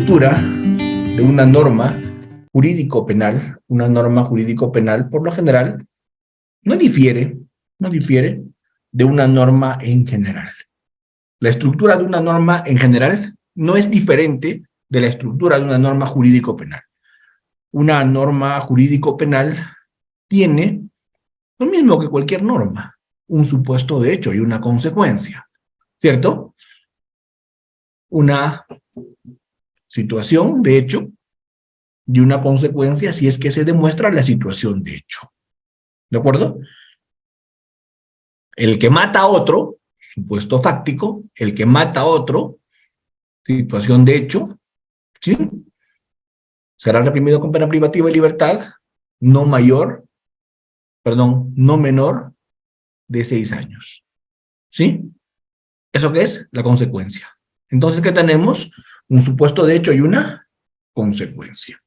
estructura de una norma jurídico-penal, por lo general, no difiere de una norma en general. La estructura de una norma en general no es diferente de la estructura de una norma jurídico-penal. Una norma jurídico-penal tiene lo mismo que cualquier norma, un supuesto de hecho y una consecuencia, ¿cierto? Una situación de hecho y una consecuencia si es que se demuestra la situación de hecho. ¿De acuerdo? El que mata a otro, supuesto fáctico, el que mata a otro, situación de hecho, ¿sí? Será reprimido con pena privativa de libertad no menor de 6 años. ¿Sí? ¿Eso qué es? La consecuencia. Entonces, ¿qué tenemos? Un supuesto de hecho y una consecuencia.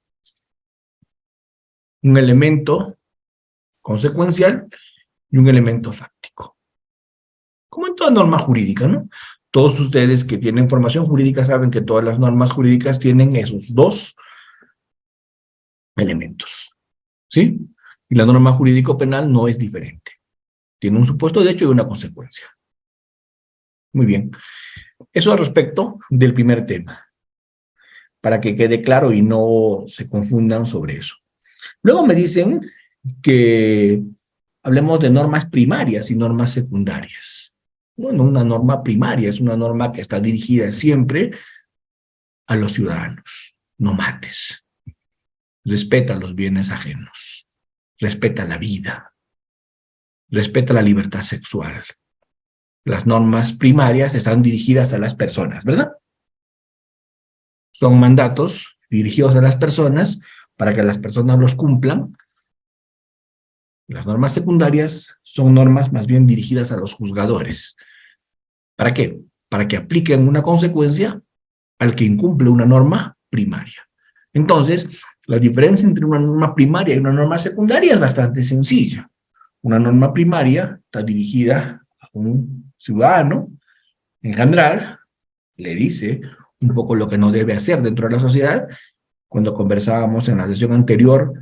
Un elemento consecuencial y un elemento fáctico. Como en toda norma jurídica, ¿no? Todos ustedes que tienen formación jurídica saben que todas las normas jurídicas tienen esos dos elementos, ¿sí? Y la norma jurídico-penal no es diferente. Tiene un supuesto de hecho y una consecuencia. Muy bien. Eso al respecto del primer tema, para que quede claro y no se confundan sobre eso. Luego me dicen que hablemos de normas primarias y normas secundarias. Bueno, una norma primaria es una norma que está dirigida siempre a los ciudadanos. No mates. Respeta los bienes ajenos. Respeta la vida. Respeta la libertad sexual. Las normas primarias están dirigidas a las personas, ¿verdad? Son mandatos dirigidos a las personas para que las personas los cumplan. Las normas secundarias son normas más bien dirigidas a los juzgadores. ¿Para qué? Para que apliquen una consecuencia al que incumple una norma primaria. Entonces, la diferencia entre una norma primaria y una norma secundaria es bastante sencilla. Una norma primaria está dirigida a un ciudadano, en general, le dice un poco lo que no debe hacer dentro de la sociedad. Cuando conversábamos en la sesión anterior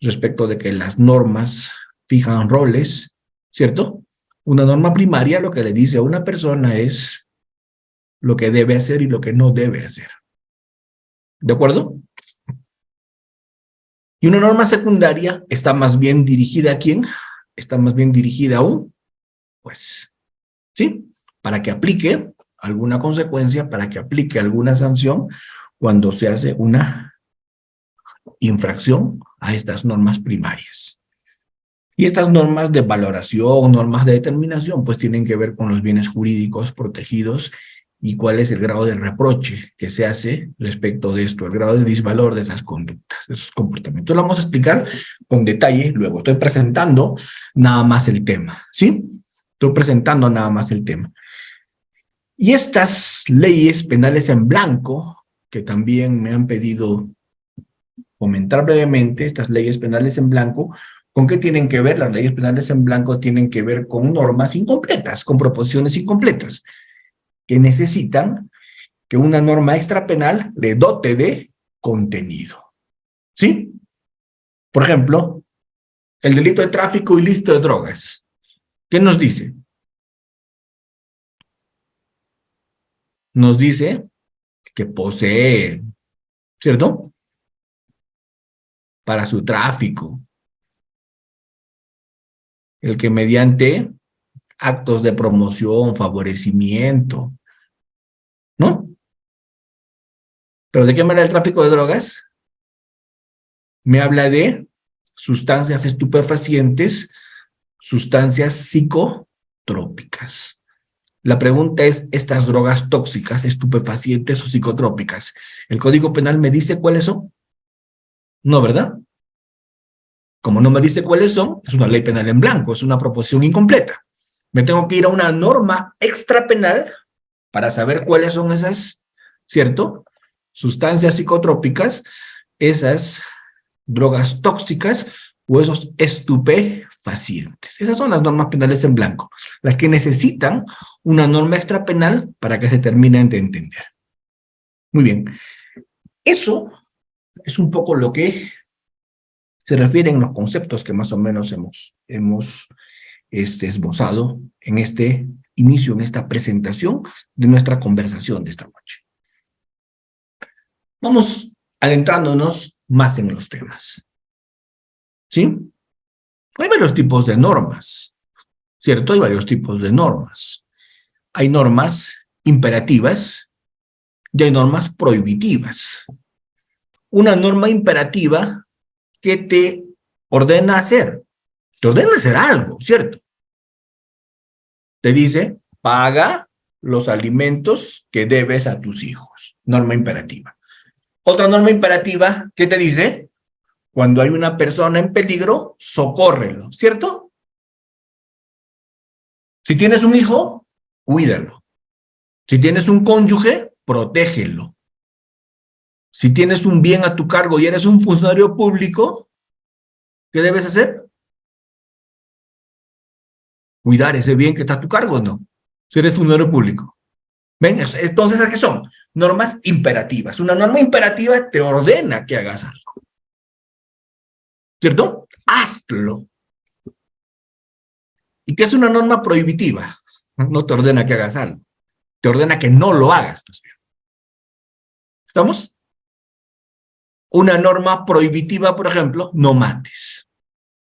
respecto de que las normas fijan roles, ¿cierto? Una norma primaria lo que le dice a una persona es lo que debe hacer y lo que no debe hacer. ¿De acuerdo? Y una norma secundaria está más bien dirigida ¿a quién? Está más bien dirigida a un juez, ¿sí? Para que aplique alguna consecuencia, para que aplique alguna sanción cuando se hace una infracción a estas normas primarias. Y estas normas de valoración, normas de determinación, pues tienen que ver con los bienes jurídicos protegidos y cuál es el grado de reproche que se hace respecto de esto, el grado de disvalor de esas conductas, de esos comportamientos. Lo vamos a explicar con detalle luego. Estoy presentando nada más el tema, ¿sí? Estoy presentando nada más el tema. Y estas leyes penales en blanco, que también me han pedido comentar brevemente, estas leyes penales en blanco, ¿con qué tienen que ver? Las leyes penales en blanco tienen que ver con normas incompletas, con proposiciones incompletas, que necesitan que una norma extrapenal le dote de contenido. ¿Sí? Por ejemplo, el delito de tráfico ilícito de drogas. ¿Qué nos dice? Nos dice que posee, ¿cierto? Para su tráfico. El que mediante actos de promoción, favorecimiento, ¿no? ¿Pero de qué manera el tráfico de drogas? Me habla de sustancias estupefacientes, sustancias psicotrópicas. La pregunta es, ¿estas drogas tóxicas, estupefacientes o psicotrópicas, el Código Penal me dice cuáles son? No, ¿verdad? Como no me dice cuáles son, es una ley penal en blanco, es una proposición incompleta. Me tengo que ir a una norma extrapenal para saber cuáles son esas, ¿cierto? Sustancias psicotrópicas, esas drogas tóxicas o esos estupefacientes. Esas son las normas penales en blanco, las que necesitan una norma extrapenal para que se terminen de entender. Muy bien. Eso es un poco lo que se refieren los conceptos que más o menos hemos esbozado en este inicio, en esta presentación de nuestra conversación de esta noche. Vamos adentrándonos más en los temas. ¿Sí? Hay varios tipos de normas, ¿cierto? Hay varios tipos de normas. Hay normas imperativas y hay normas prohibitivas. Una norma imperativa que te ordena hacer algo, ¿cierto? Te dice, paga los alimentos que debes a tus hijos. Norma imperativa. Otra norma imperativa que te dice, cuando hay una persona en peligro, socórrelo, ¿cierto? Si tienes un hijo, cuídalo. Si tienes un cónyuge, protégelo. Si tienes un bien a tu cargo y eres un funcionario público, ¿qué debes hacer? Cuidar ese bien que está a tu cargo, ¿no? Si eres funcionario público. ¿Ven? Entonces, ¿qué son? Normas imperativas. Una norma imperativa te ordena que hagas algo. ¿Cierto? Hazlo. ¿Y qué es una norma prohibitiva? No te ordena que hagas algo. Te ordena que no lo hagas. ¿Estamos? Una norma prohibitiva, por ejemplo, no mates,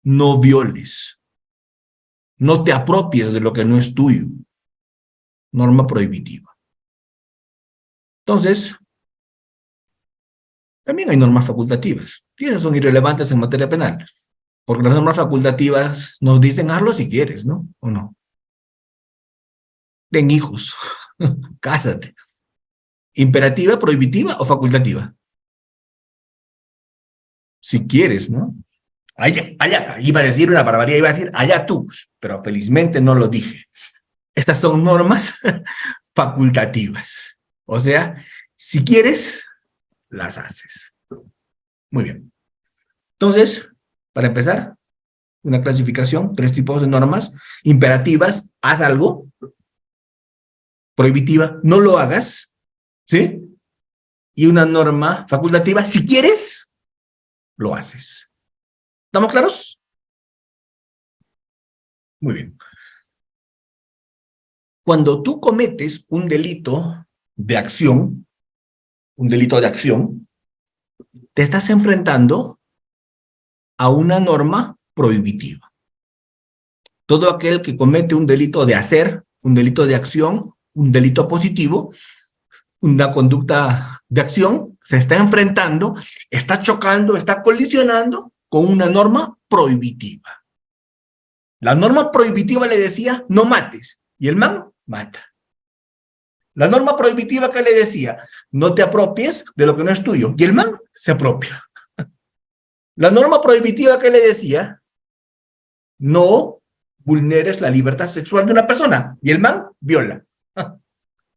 no violes, no te apropies de lo que no es tuyo. Norma prohibitiva. Entonces, también hay normas facultativas. Y esas son irrelevantes en materia penal. Porque las normas facultativas nos dicen hazlo si quieres, ¿no? ¿O no? Ten hijos, cásate. ¿Imperativa, prohibitiva o facultativa? Si quieres, ¿no? Allá, iba a decir una barbaridad, iba a decir allá tú, pero felizmente no lo dije. Estas son normas facultativas. O sea, si quieres, las haces. Muy bien. Entonces, para empezar, una clasificación, 3 tipos de normas. Imperativas, haz algo. Prohibitiva, no lo hagas. ¿Sí? Y una norma facultativa, si quieres, lo haces. ¿Estamos claros? Muy bien. Cuando tú cometes un delito de acción, te estás enfrentando a una norma prohibitiva. Todo aquel que comete un delito de hacer, un delito de acción, un delito positivo, una conducta de acción, se está enfrentando, está chocando, está colisionando con una norma prohibitiva. La norma prohibitiva le decía, no mates, y el man mata. La norma prohibitiva que le decía, no te apropies de lo que no es tuyo, y el man se apropia. La norma prohibitiva que le decía, no vulneres la libertad sexual de una persona, y el man viola.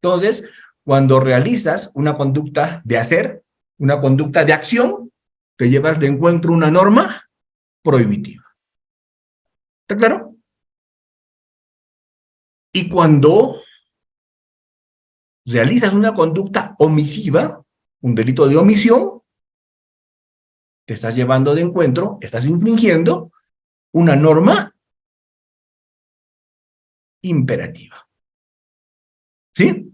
Entonces, cuando realizas una conducta de hacer, una conducta de acción, te llevas de encuentro una norma prohibitiva. ¿Está claro? Y cuando realizas una conducta omisiva, un delito de omisión, te estás llevando de encuentro, estás infringiendo una norma imperativa. ¿Sí?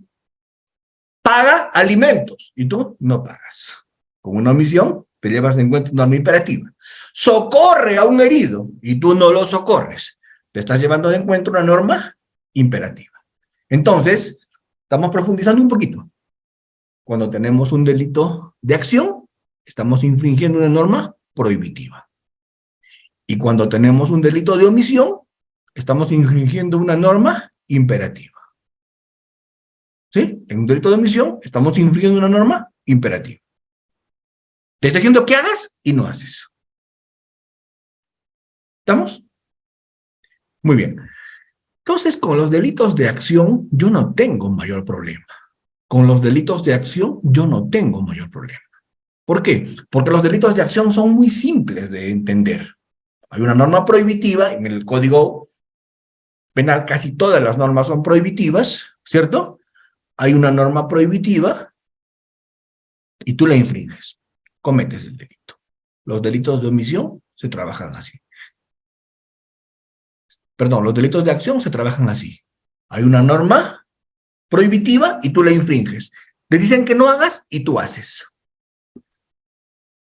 Paga alimentos y tú no pagas. Con una omisión te llevas de encuentro una norma imperativa. Socorre a un herido y tú no lo socorres. Te estás llevando de encuentro una norma imperativa. Entonces, estamos profundizando un poquito. Cuando tenemos un delito de acción, estamos infringiendo una norma prohibitiva. Y cuando tenemos un delito de omisión, estamos infringiendo una norma imperativa. ¿Sí? En un delito de omisión, estamos infringiendo una norma imperativa. Te está diciendo que hagas y no haces. ¿Estamos? Muy bien. Entonces, con los delitos de acción, yo no tengo mayor problema. Con los delitos de acción, yo no tengo mayor problema. ¿Por qué? Porque los delitos de acción son muy simples de entender. Hay una norma prohibitiva en el Código Penal, casi todas las normas son prohibitivas, ¿cierto? Hay una norma prohibitiva y tú la infringes, cometes el delito. Los delitos de omisión se trabajan así. Perdón, los delitos de acción se trabajan así. Hay una norma prohibitiva y tú la infringes. Te dicen que no hagas y tú haces.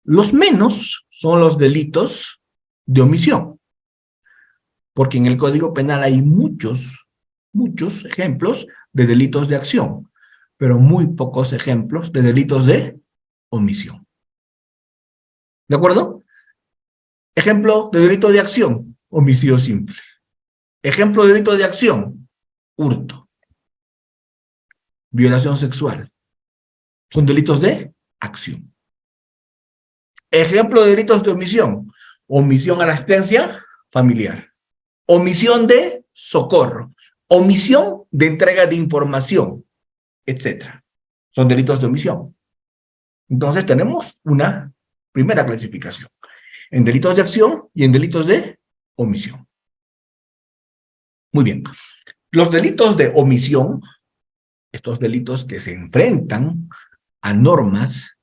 Los menos son los delitos de omisión, porque en el Código Penal hay muchos ejemplos de delitos de acción, pero muy pocos ejemplos de delitos de omisión. ¿De acuerdo? Ejemplo de delito de acción, homicidio simple. Ejemplo de delito de acción, hurto. Violación sexual. Son delitos de acción. Ejemplo de delitos de omisión, omisión a la asistencia familiar. Omisión de socorro. Omisión de entrega de información, etc. Son delitos de omisión. Entonces tenemos una primera clasificación. En delitos de acción y en delitos de omisión. Muy bien. Los delitos de omisión, estos delitos que se enfrentan a normas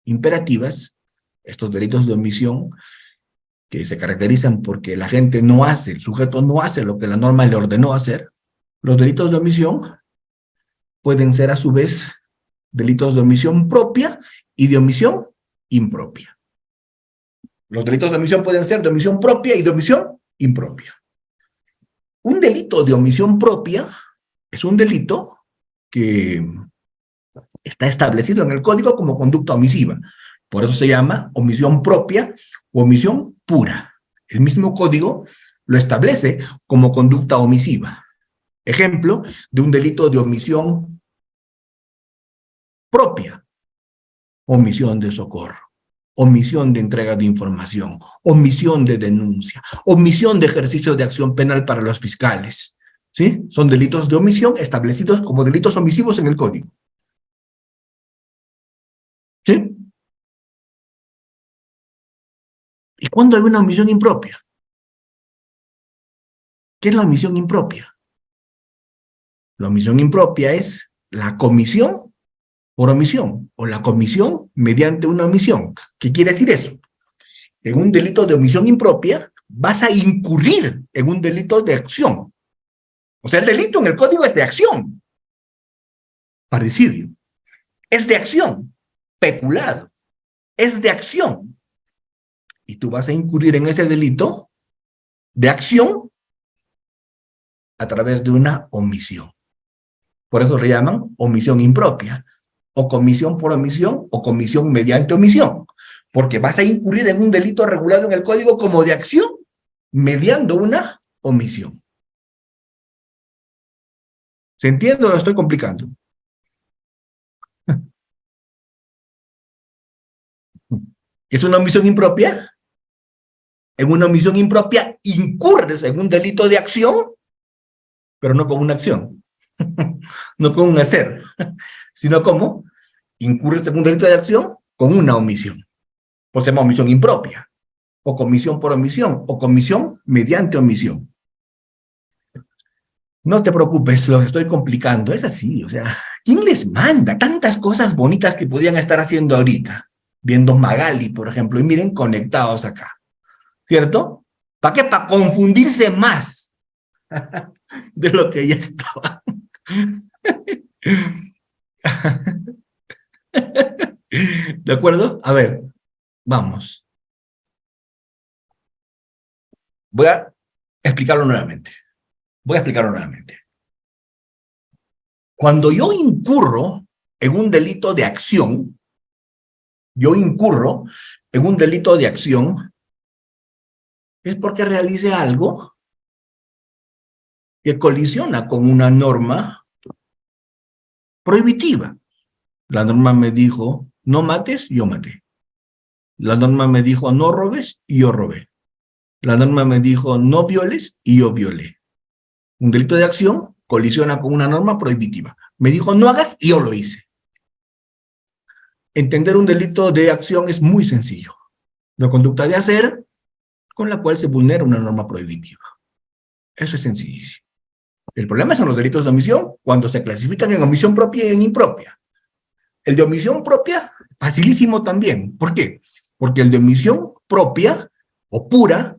imperativas, estos delitos de omisión que se caracterizan porque la gente no hace, el sujeto no hace lo que la norma le ordenó hacer, los delitos de omisión pueden ser a su vez delitos de omisión propia y de omisión impropia. Los delitos de omisión pueden ser de omisión propia y de omisión impropia. Un delito de omisión propia es un delito que está establecido en el código como conducta omisiva. Por eso se llama omisión propia o omisión pura. El mismo código lo establece como conducta omisiva. Ejemplo de un delito de omisión propia: omisión de socorro, omisión de entrega de información, omisión de denuncia, omisión de ejercicio de acción penal para los fiscales. ¿Sí? Son delitos de omisión establecidos como delitos omisivos en el código. ¿Sí? ¿Y cuándo hay una omisión impropia? ¿Qué es la omisión impropia? La omisión impropia es la comisión por omisión o la comisión mediante una omisión. ¿Qué quiere decir eso? En un delito de omisión impropia vas a incurrir en un delito de acción. O sea, el delito en el código es de acción. Parricidio. Es de acción. Peculado. Es de acción. Y tú vas a incurrir en ese delito de acción a través de una omisión. Por eso le llaman omisión impropia, o comisión por omisión, o comisión mediante omisión, porque vas a incurrir en un delito regulado en el código como de acción, mediando una omisión. ¿Se entiende o lo estoy complicando? ¿Es una omisión impropia? En una omisión impropia incurres en un delito de acción, pero no con una acción, no con un hacer, sino como incurres en un delito de acción con una omisión. Pues se llama omisión impropia, o comisión por omisión, o comisión mediante omisión. No te preocupes, lo estoy complicando, es así, o sea, ¿quién les manda tantas cosas bonitas que podían estar haciendo ahorita? Viendo Magali, por ejemplo, y miren, conectados acá, ¿cierto? ¿Para qué? Para confundirse más de lo que ya estaba. ¿De acuerdo? A ver, vamos. Voy a explicarlo nuevamente. Cuando yo incurro en un delito de acción, es porque realice algo que colisiona con una norma prohibitiva. La norma me dijo, no mates, yo maté. La norma me dijo, no robes, y yo robé. La norma me dijo, no violes, y yo violé. Un delito de acción colisiona con una norma prohibitiva. Me dijo, no hagas, y yo lo hice. Entender un delito de acción es muy sencillo. La conducta de hacer con la cual se vulnera una norma prohibitiva. Eso es sencillísimo. El problema son los delitos de omisión cuando se clasifican en omisión propia y en impropia. El de omisión propia, facilísimo también. ¿Por qué? Porque el de omisión propia o pura,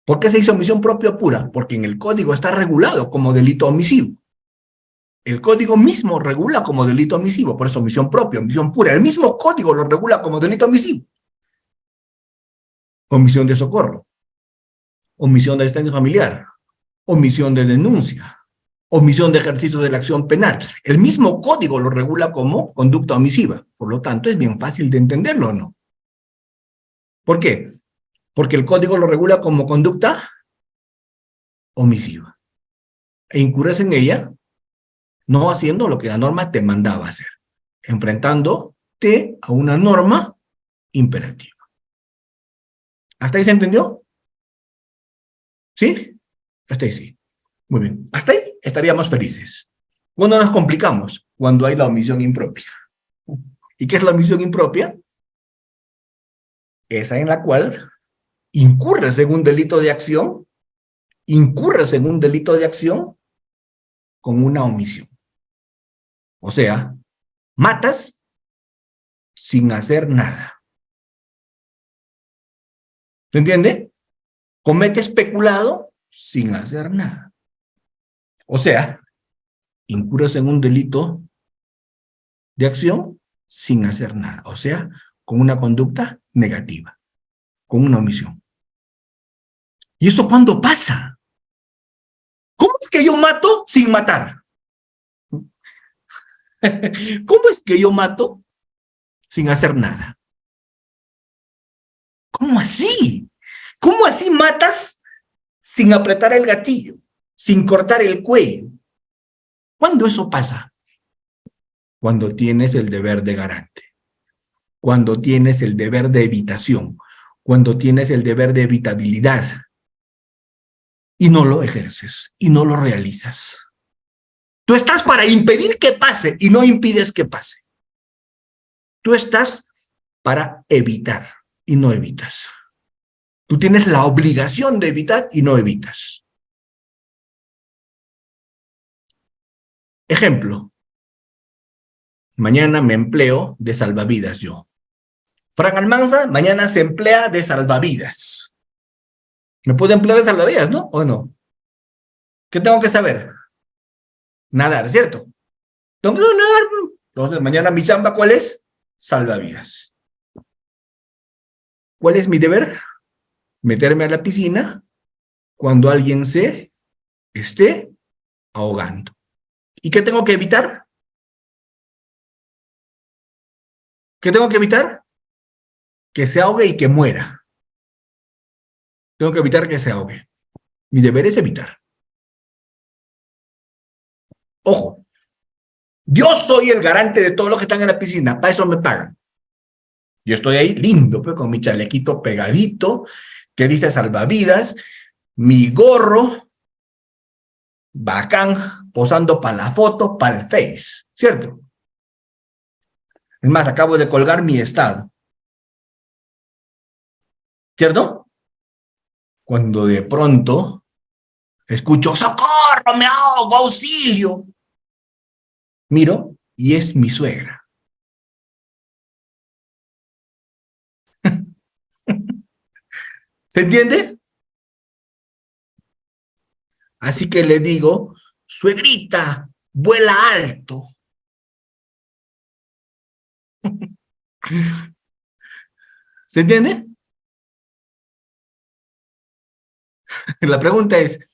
¿por qué se dice omisión propia o pura? Porque en el código está regulado como delito omisivo. El código mismo regula como delito omisivo, por eso omisión propia, omisión pura. El mismo código lo regula como delito omisivo. Omisión de socorro, omisión de asistencia familiar, omisión de denuncia, omisión de ejercicio de la acción penal. El mismo código lo regula como conducta omisiva. Por lo tanto, es bien fácil de entenderlo, ¿no? ¿Por qué? Porque el código lo regula como conducta omisiva. E incurres en ella no haciendo lo que la norma te mandaba hacer, enfrentándote a una norma imperativa. ¿Hasta ahí se entendió? ¿Sí? Hasta ahí sí. Muy bien. Hasta ahí estaríamos felices. ¿Cuándo nos complicamos? Cuando hay la omisión impropia. ¿Y qué es la omisión impropia? Esa en la cual incurres en un delito de acción, con una omisión. O sea, matas sin hacer nada. ¿Se entiende? Cometes peculado sin hacer nada. O sea, incurres en un delito de acción sin hacer nada. O sea, con una conducta negativa, con una omisión. ¿Y esto cuándo pasa? ¿Cómo es que yo mato sin matar? ¿Cómo es que yo mato sin hacer nada? ¿Cómo así? ¿Cómo así matas sin apretar el gatillo, sin cortar el cuello? ¿Cuándo eso pasa? Cuando tienes el deber de garante, cuando tienes el deber de evitación, cuando tienes el deber de evitabilidad y no lo ejerces y no lo realizas. Tú estás para impedir que pase y no impides que pase. Tú estás para evitar y no evitas. Tú tienes la obligación de evitar y no evitas. Ejemplo. Mañana me empleo de salvavidas yo. Fran Almanza mañana se emplea de salvavidas. ¿Me puedo emplear de salvavidas, no? ¿O no? ¿Qué tengo que saber? Nadar, ¿cierto? Tengo que nadar. Entonces, mañana mi chamba, ¿cuál es? Salvavidas. ¿Cuál es mi deber? Meterme a la piscina cuando alguien se esté ahogando. ¿Y qué tengo que evitar? ¿Qué tengo que evitar? Que se ahogue y que muera. Tengo que evitar que se ahogue. Mi deber es evitar. Ojo, yo soy el garante de todos los que están en la piscina, para eso me pagan. Yo estoy ahí lindo, pues, con mi chalequito pegadito, que dice salvavidas, mi gorro, bacán, posando para la foto, para el Face, ¿cierto? Es más, acabo de colgar mi estado, ¿cierto? Cuando de pronto escucho, ¡socorro, me ahogo, auxilio! Miro y es mi suegra. ¿Se entiende? Así que le digo, suegrita, vuela alto. ¿Se entiende? La pregunta es,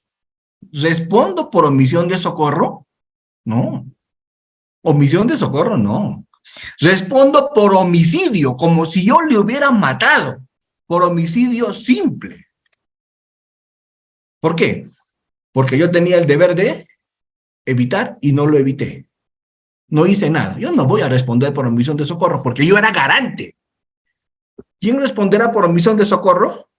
¿respondo por omisión de socorro? No. Omisión de socorro, no. Respondo por homicidio, como si yo le hubiera matado, por homicidio simple. ¿Por qué? Porque yo tenía el deber de evitar y no lo evité. No hice nada. Yo no voy a responder por omisión de socorro porque yo era garante. ¿Quién responderá por omisión de socorro?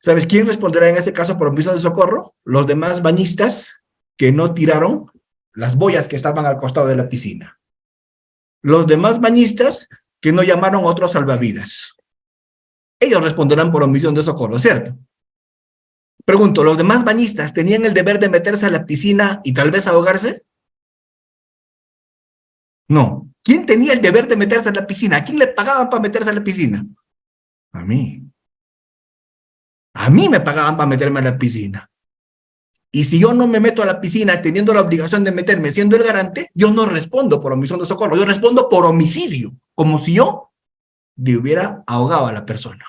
¿Sabes quién responderá en ese caso por omisión de socorro? Los demás bañistas que no tiraron las boyas que estaban al costado de la piscina. Los demás bañistas que no llamaron a otros salvavidas. Ellos responderán por omisión de socorro, ¿cierto? Pregunto, ¿los demás bañistas tenían el deber de meterse a la piscina y tal vez ahogarse? No. ¿Quién tenía el deber de meterse a la piscina? ¿A quién le pagaban para meterse a la piscina? A mí. A mí me pagaban para meterme a la piscina. Y si yo no me meto a la piscina teniendo la obligación de meterme siendo el garante, yo no respondo por omisión de socorro, yo respondo por homicidio, como si yo le hubiera ahogado a la persona.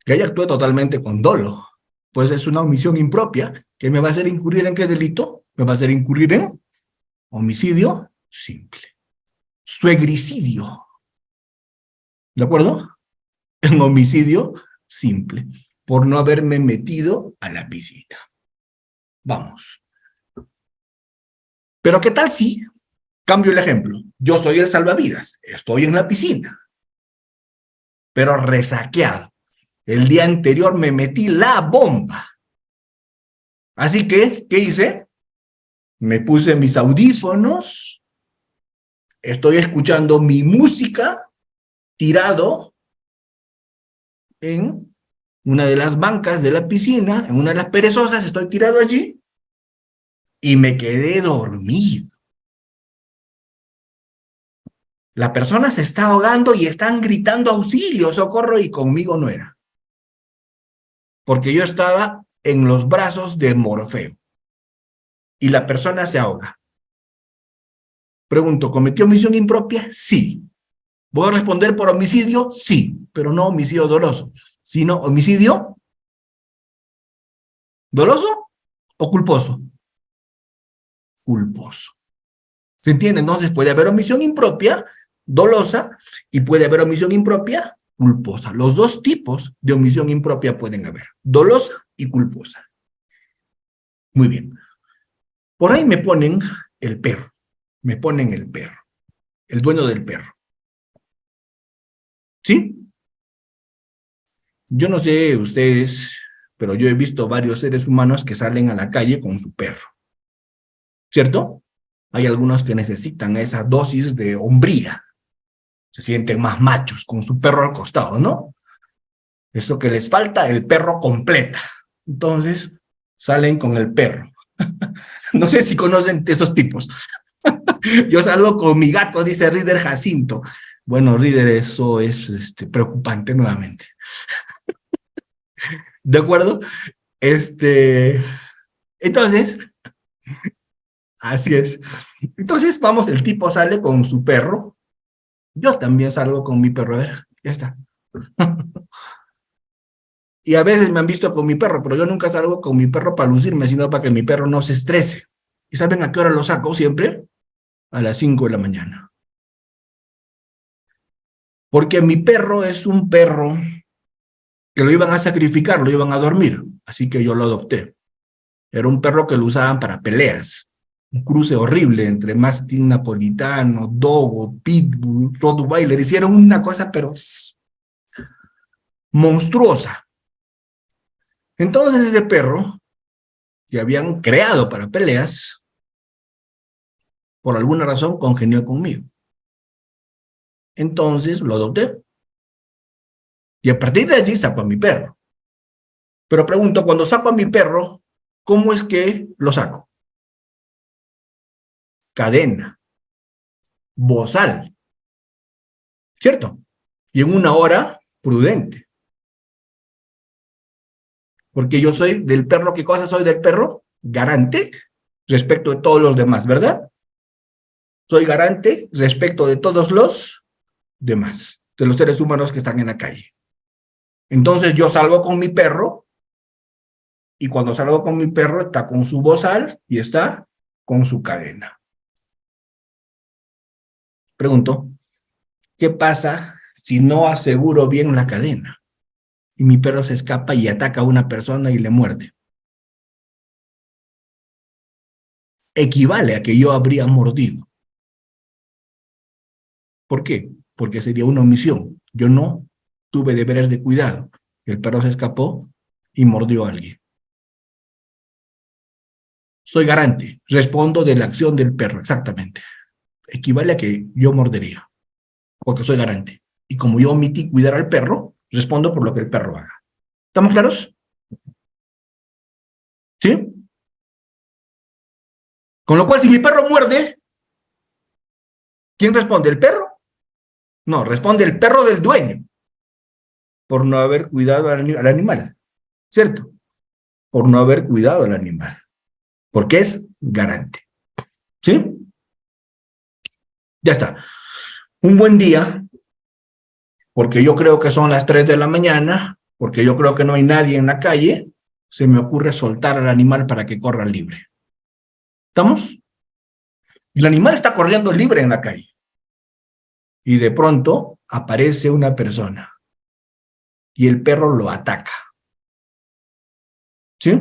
Que ahí actué totalmente con dolo. Pues es una omisión impropia que me va a hacer incurrir en qué delito? Me va a hacer incurrir en homicidio simple. Suegricidio. ¿De acuerdo? En homicidio simple. Por no haberme metido a la piscina. Vamos. Pero ¿qué tal si cambio el ejemplo? Yo soy el salvavidas. Estoy en la piscina. Pero resaqueado. El día anterior me metí la bomba. Así que, ¿qué hice? Me puse mis audífonos, estoy escuchando mi música tirado en una de las bancas de la piscina, en una de las perezosas, estoy tirado allí y me quedé dormido. La persona se está ahogando y están gritando auxilio, socorro, y conmigo no era. Porque yo estaba en los brazos de Morfeo y la persona se ahoga. Pregunto, ¿cometió omisión impropia? Sí. ¿Voy a responder por homicidio? Sí, pero no homicidio doloso, sino homicidio doloso o culposo. Culposo. ¿Se entiende? Entonces puede haber omisión impropia, dolosa, y puede haber omisión impropia, culposa. Los dos tipos de omisión impropia pueden haber, dolosa y culposa. Muy bien. Por ahí me ponen el perro, el dueño del perro. ¿Sí? Yo no sé ustedes, pero yo he visto varios seres humanos que salen a la calle con su perro, ¿cierto? Hay algunos que necesitan esa dosis de hombría, se sienten más machos con su perro al costado, ¿no? Eso que les falta, el perro completa. Entonces, salen con el perro. No sé si conocen esos tipos. Yo salgo con mi gato, dice Reader Jacinto. Bueno, Reader, eso es preocupante nuevamente. ¿De acuerdo? Entonces, así es. Entonces, vamos, el tipo sale con su perro. Yo también salgo con mi perro. A ver, ya está. Y a veces me han visto con mi perro, pero yo nunca salgo con mi perro para lucirme, sino para que mi perro no se estrese. ¿Y saben a qué hora lo saco siempre? A las 5 de la mañana. Porque mi perro es un perro que lo iban a sacrificar, lo iban a dormir. Así que yo lo adopté. Era un perro que lo usaban para peleas. Un cruce horrible entre mastín napolitano, dogo, pitbull, rottweiler. Hicieron una cosa, pero monstruosa. Entonces ese perro, que habían creado para peleas, por alguna razón congenió conmigo. Entonces lo adopté. Y a partir de allí saco a mi perro. Pero pregunto, cuando saco a mi perro, ¿cómo es que lo saco? Cadena, bozal, ¿cierto? Y en una hora prudente. Porque yo soy del perro, ¿qué cosa soy del perro? Garante respecto de todos los demás, ¿verdad? Soy garante respecto de todos los demás, de los seres humanos que están en la calle. Entonces yo salgo con mi perro y cuando salgo con mi perro está con su bozal y está con su cadena. Pregunto, ¿qué pasa si no aseguro bien la cadena? Y mi perro se escapa y ataca a una persona y le muerde. Equivale a que yo habría mordido. ¿Por qué? Porque sería una omisión. Yo no tuve deberes de cuidado. El perro se escapó y mordió a alguien. Soy garante. Respondo de la acción del perro, exactamente. Equivale a que yo mordería, porque soy garante. Y como yo omití cuidar al perro, respondo por lo que el perro haga. ¿Estamos claros? ¿Sí? Con lo cual, si mi perro muerde, ¿Quién responde? ¿El perro? No, responde el perro del dueño, por no haber cuidado al animal, ¿cierto? Por no haber cuidado al animal, porque es garante, ¿sí? Ya está. Un buen día, porque yo creo que son las 3 de la mañana, porque yo creo que no hay nadie en la calle, se me ocurre soltar al animal para que corra libre. ¿Estamos? El animal está corriendo libre en la calle. Y de pronto aparece una persona y el perro lo ataca. ¿Sí?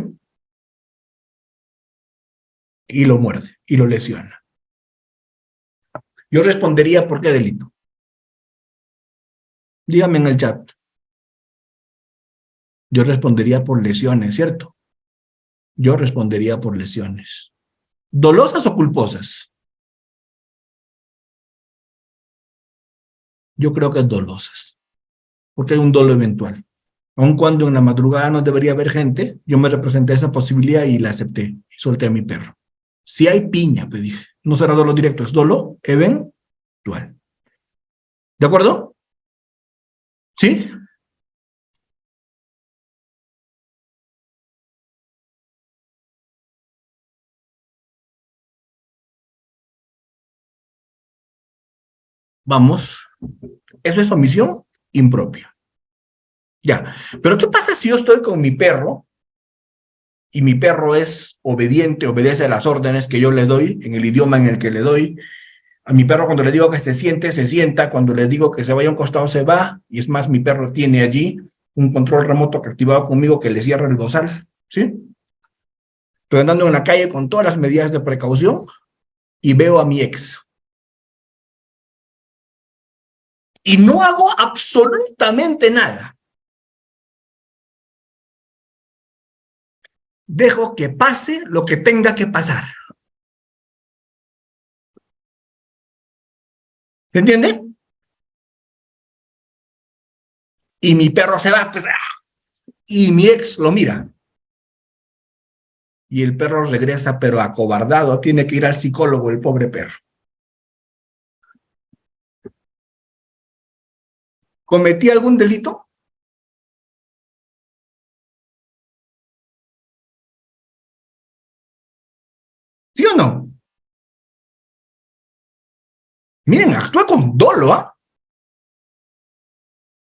Y lo muerde y lo lesiona. Yo respondería por qué delito. Dígame en el chat. Yo respondería por lesiones, ¿cierto? Yo respondería por lesiones. ¿Dolosas o culposas? Yo creo que es dolosas, porque hay un dolo eventual. Aun cuando en la madrugada no debería haber gente, yo me representé esa posibilidad y la acepté y solté a mi perro. Si hay piña, pues dije, no será dolo directo, es dolo eventual. ¿De acuerdo? ¿Sí? Vamos. Eso es omisión impropia. Ya. Pero ¿qué pasa si yo estoy con mi perro y mi perro es obediente, obedece a las órdenes que yo le doy en el idioma en el que le doy? A mi perro cuando le digo que se siente, se sienta. Cuando le digo que se vaya a un costado, se va. Y es más, mi perro tiene allí un control remoto que activado conmigo que le cierra el bozal. ¿Sí? Estoy andando en la calle con todas las medidas de precaución y veo a mi ex. Y no hago absolutamente nada. Dejo que pase lo que tenga que pasar. ¿Se entiende? Y mi perro se va, pues, y mi ex lo mira. Y el perro regresa, pero acobardado, tiene que ir al psicólogo el pobre perro. ¿Cometí algún delito? ¿Sí o no? Miren, actué con dolo, ¿ah?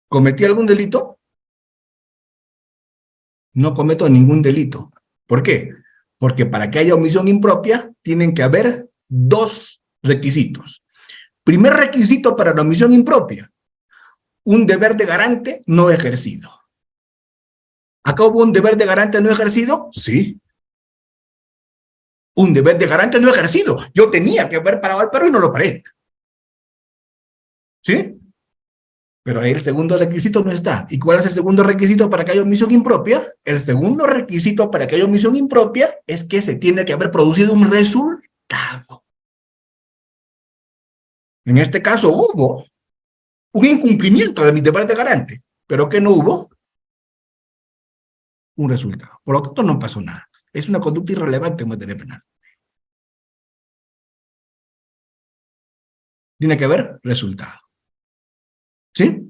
¿Cometí algún delito? No cometo ningún delito. ¿Por qué? Porque para que haya omisión impropia, tienen que haber dos requisitos. Primer requisito para la omisión impropia, un deber de garante no ejercido. ¿Acá hubo un deber de garante no ejercido? Sí. Un deber de garante no ejercido. Yo tenía que haber parado al perro y no lo paré. ¿Sí? Pero ahí el segundo requisito no está. ¿Y cuál es el segundo requisito para que haya omisión impropia? El segundo requisito para que haya omisión impropia es que se tiene que haber producido un resultado. En este caso hubo un incumplimiento de mi deber de garante, pero que no hubo un resultado. Por lo tanto, no pasó nada. Es una conducta irrelevante en materia penal. Tiene que haber resultado. ¿Sí?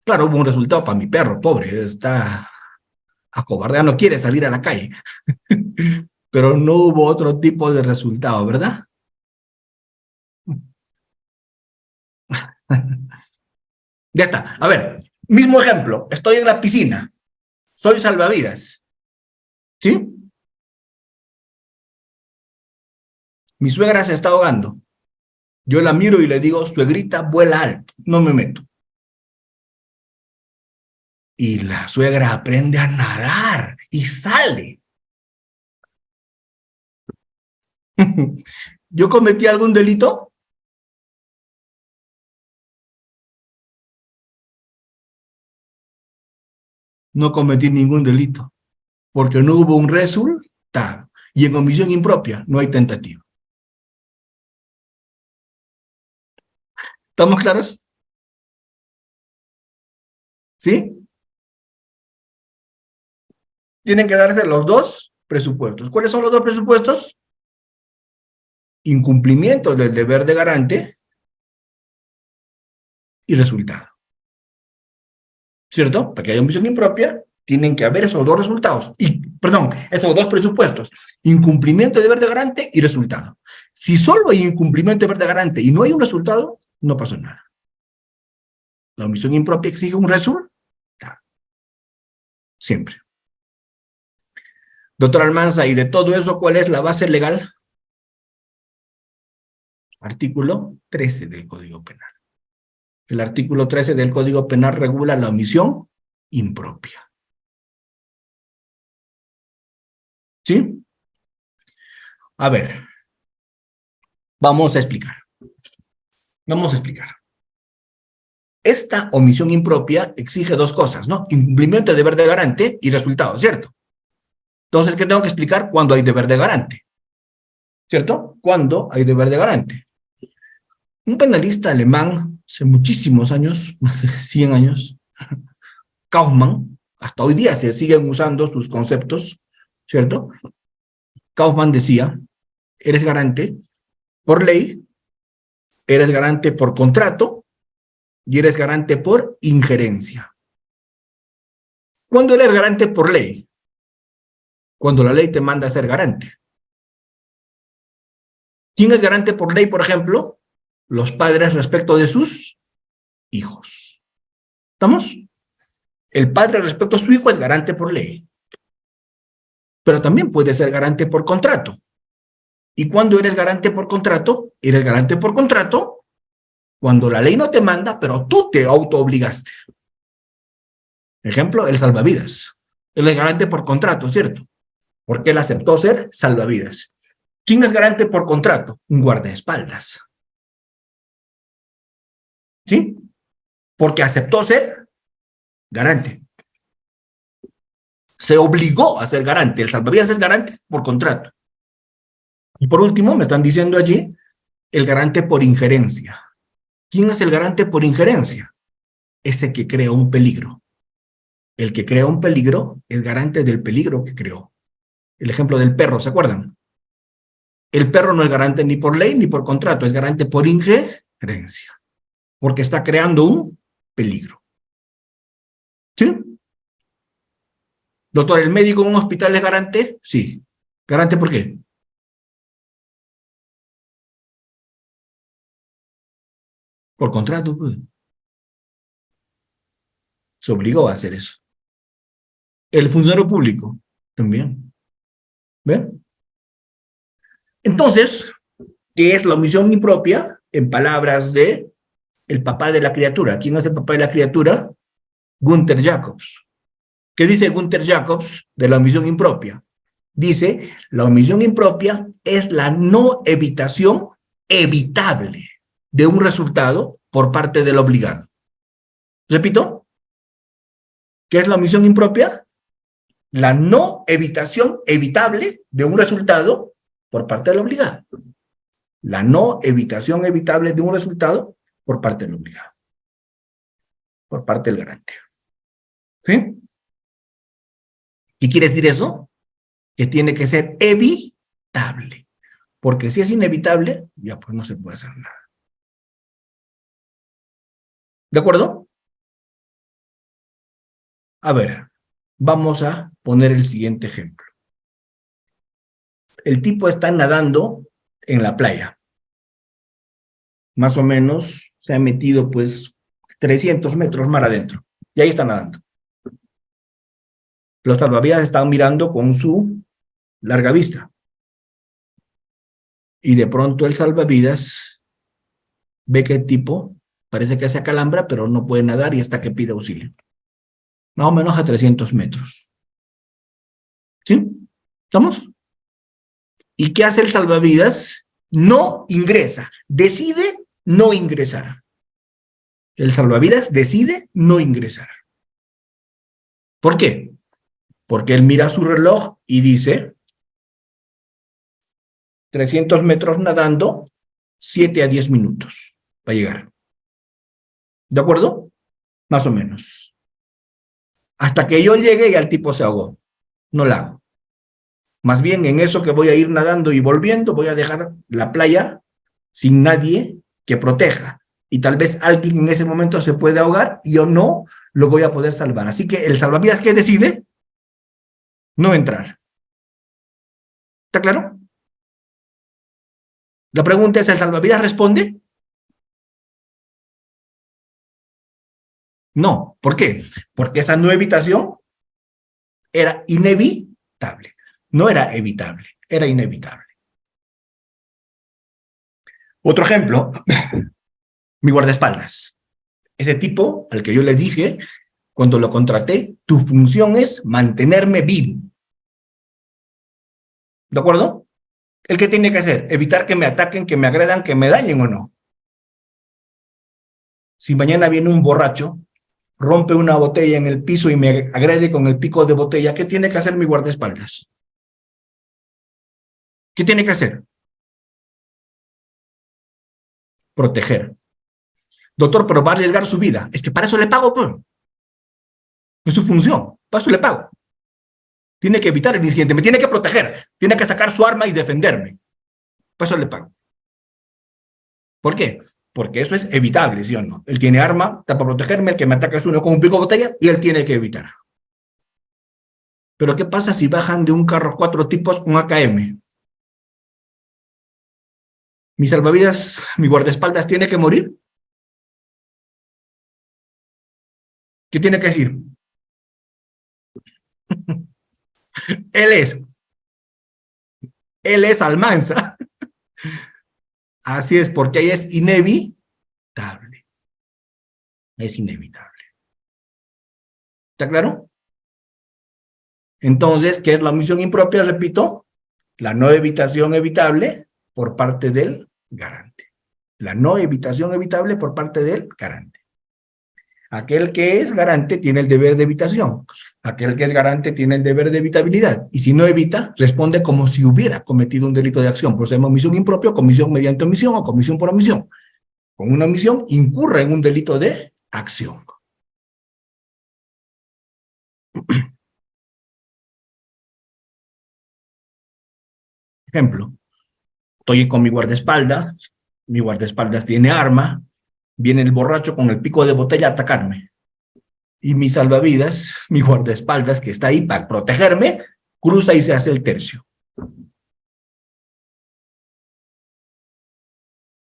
Claro, hubo un resultado para mi perro, pobre, está acobardado, no quiere salir a la calle. Pero no hubo otro tipo de resultado, ¿verdad? Ya está. A ver, mismo ejemplo. Estoy en la piscina. Soy salvavidas. ¿Sí? Mi suegra se está ahogando. Yo la miro y le digo, suegrita, vuela alto. No me meto. Y la suegra aprende a nadar y sale. ¿Yo cometí algún delito? No cometí ningún delito, porque no hubo un resultado. Y en omisión impropia no hay tentativa. ¿Estamos claros? ¿Sí? Tienen que darse los dos presupuestos. ¿Cuáles son los dos presupuestos? incumplimiento del deber de garante y resultado. ¿Cierto? Para que haya omisión impropia, tienen que haber esos dos resultados. Esos dos presupuestos. Incumplimiento de deber de garante y resultado. Si solo hay incumplimiento de deber de garante y no hay un resultado, no pasó nada. La omisión impropia exige un resultado. Siempre. Doctor Almanza, ¿y de todo eso cuál es la base legal? Artículo 13 del Código Penal. El artículo 13 del Código Penal regula la omisión impropia. ¿Sí? A ver, vamos a explicar. Esta omisión impropia exige dos cosas, ¿no? Incumplimiento de deber de garante y resultado, ¿cierto? Entonces, ¿qué tengo que explicar? Cuando hay deber de garante, ¿cierto? Cuando hay deber de garante. Un penalista alemán, hace muchísimos años, más de 100 años, Kaufmann, hasta hoy día se siguen usando sus conceptos, ¿cierto? Kaufmann decía, eres garante por ley, eres garante por contrato y eres garante por injerencia. ¿Cuándo eres garante por ley? Cuando la ley te manda a ser garante. ¿Quién es garante por ley, por ejemplo? Los padres respecto de sus hijos. ¿Estamos? El padre respecto a su hijo es garante por ley. Pero también puede ser garante por contrato. ¿Y cuándo eres garante por contrato? Eres garante por contrato cuando la ley no te manda, pero tú te autoobligaste. Ejemplo, el salvavidas. Él es garante por contrato, ¿cierto? Porque él aceptó ser salvavidas. ¿Quién es garante por contrato? Un guardaespaldas. ¿Sí? Porque aceptó ser garante. Se obligó a ser garante. El salvavidas es garante por contrato. Y por último, me están diciendo allí, el garante por injerencia. ¿Quién es el garante por injerencia? Ese que crea un peligro. El que crea un peligro es garante del peligro que creó. El ejemplo del perro, ¿se acuerdan? El perro no es garante ni por ley ni por contrato, es garante por injerencia, porque está creando un peligro. ¿Sí? Doctor, ¿el médico en un hospital es garante? Sí. ¿Garante por qué? Por contrato, pues. Se obligó a hacer eso. El funcionario público, también. ¿Ven? Entonces, ¿qué es la omisión impropia? En palabras de el papá de la criatura. ¿Quién es el papá de la criatura? Gunther Jacobs. ¿Qué dice Gunther Jacobs de la omisión impropia? Dice, la omisión impropia es la no evitación evitable de un resultado por parte del obligado. Repito, ¿qué es la omisión impropia? La no evitación evitable de un resultado por parte del obligado. La no evitación evitable de un resultado por parte del obligado. Por parte del garante. ¿Sí? ¿Qué quiere decir eso? Que tiene que ser evitable. Porque si es inevitable, ya pues no se puede hacer nada. ¿De acuerdo? A ver, vamos a poner el siguiente ejemplo. El tipo está nadando en la playa. Más o menos se ha metido pues 300 metros mar adentro. Y ahí está nadando. Los salvavidas están mirando con su larga vista. Y de pronto el salvavidas ve que el tipo parece que se acalambra, pero no puede nadar y hasta que pide auxilio. Más o menos a 300 metros. ¿Sí? ¿Estamos? ¿Y qué hace el salvavidas? No ingresa. Decide no ingresar. El salvavidas decide no ingresar. ¿Por qué? Porque él mira su reloj y dice 300 metros nadando, 7 a 10 minutos para llegar. ¿De acuerdo? Más o menos. Hasta que yo llegue y el tipo se ahogó. No la hago. Más bien en eso que voy a ir nadando y volviendo, voy a dejar la playa sin nadie que proteja. Y tal vez alguien en ese momento se puede ahogar y yo no lo voy a poder salvar. Así que el salvavidas, ¿qué decide? No entrar. ¿Está claro? La pregunta es, ¿el salvavidas responde? No. ¿Por qué? Porque esa no evitación era inevitable. No era evitable, era inevitable. Otro ejemplo, mi guardaespaldas. Ese tipo al que yo le dije, cuando lo contraté, tu función es mantenerme vivo. ¿De acuerdo? ¿El qué tiene que hacer? Evitar que me ataquen, que me agredan, que me dañen o no. Si mañana viene un borracho, rompe una botella en el piso y me agrede con el pico de botella, ¿qué tiene que hacer mi guardaespaldas? ¿Qué tiene que hacer? Proteger. Doctor, pero va a arriesgar su vida. Es que para eso le pago, pues. Es su función. Para eso le pago. Tiene que evitar el incidente. Me tiene que proteger. Tiene que sacar su arma y defenderme. Para eso le pago. ¿Por qué? Porque eso es evitable, ¿sí o no? Él tiene arma, está para protegerme, el que me ataca es uno con un pico de botella y él tiene que evitar. Pero ¿qué pasa si bajan de un carro 4 tipos con AKM? ¿Mi salvavidas, mi guardaespaldas tiene que morir? ¿Qué tiene que decir? Él es Almanza. Así es, porque ahí es inevitable. Es inevitable. ¿Está claro? Entonces, ¿qué es la omisión impropia? Repito, la no evitación evitable por parte del garante. La no evitación evitable por parte del garante. Aquel que es garante tiene el deber de evitación. Aquel que es garante tiene el deber de evitabilidad. Y si no evita, responde como si hubiera cometido un delito de acción. Por ser omisión impropia, comisión mediante omisión o comisión por omisión. Con una omisión incurre en un delito de acción. Ejemplo, estoy con mi guardaespaldas tiene arma, viene el borracho con el pico de botella a atacarme. Y mi salvavidas, mi guardaespaldas que está ahí para protegerme, cruza y se hace el tercio.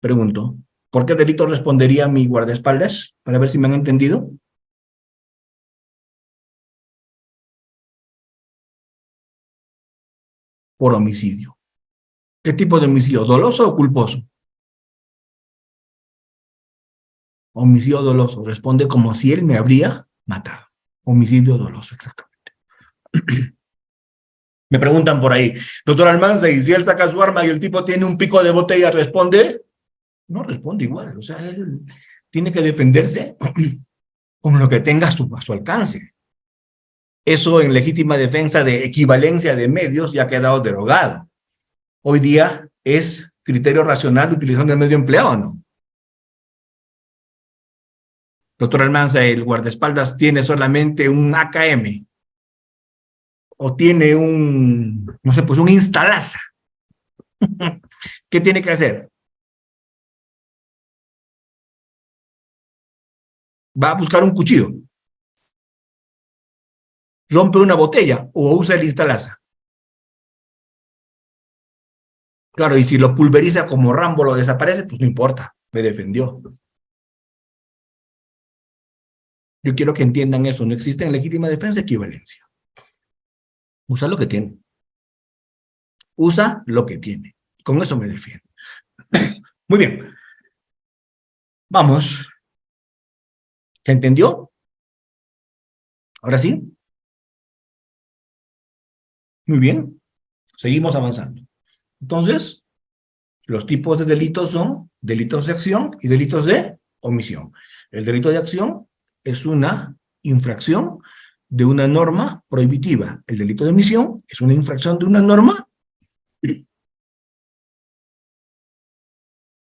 Pregunto, ¿por qué delito respondería mi guardaespaldas? Para ver si me han entendido. Por homicidio. ¿Qué tipo de homicidio? ¿Doloso o culposo? Homicidio doloso. Responde como si él me habría matado. Homicidio doloso, exactamente. Me preguntan por ahí, doctor Almanza, ¿y si él saca su arma y el tipo tiene un pico de botella, responde? No responde igual. O sea, él tiene que defenderse con lo que tenga a su alcance. Eso en legítima defensa de equivalencia de medios ya ha quedado derogado. Hoy día es criterio racional de utilización del medio empleado, ¿no? Doctor Almanza, el guardaespaldas tiene solamente un AKM o tiene un, no sé, pues un instalaza. ¿Qué tiene que hacer? Va a buscar un cuchillo, rompe una botella o usa el instalaza. Claro, y si lo pulveriza como Rambo, lo desaparece, pues no importa, me defendió. Yo quiero que entiendan eso, no existe en legítima defensa equivalencia. Usa lo que tiene. Usa lo que tiene. Con eso me defiendo. Muy bien. Vamos. ¿Se entendió? ¿Ahora sí? Muy bien. Seguimos avanzando. Entonces, los tipos de delitos son delitos de acción y delitos de omisión. El delito de acción es una infracción de una norma prohibitiva. El delito de omisión es una infracción de una norma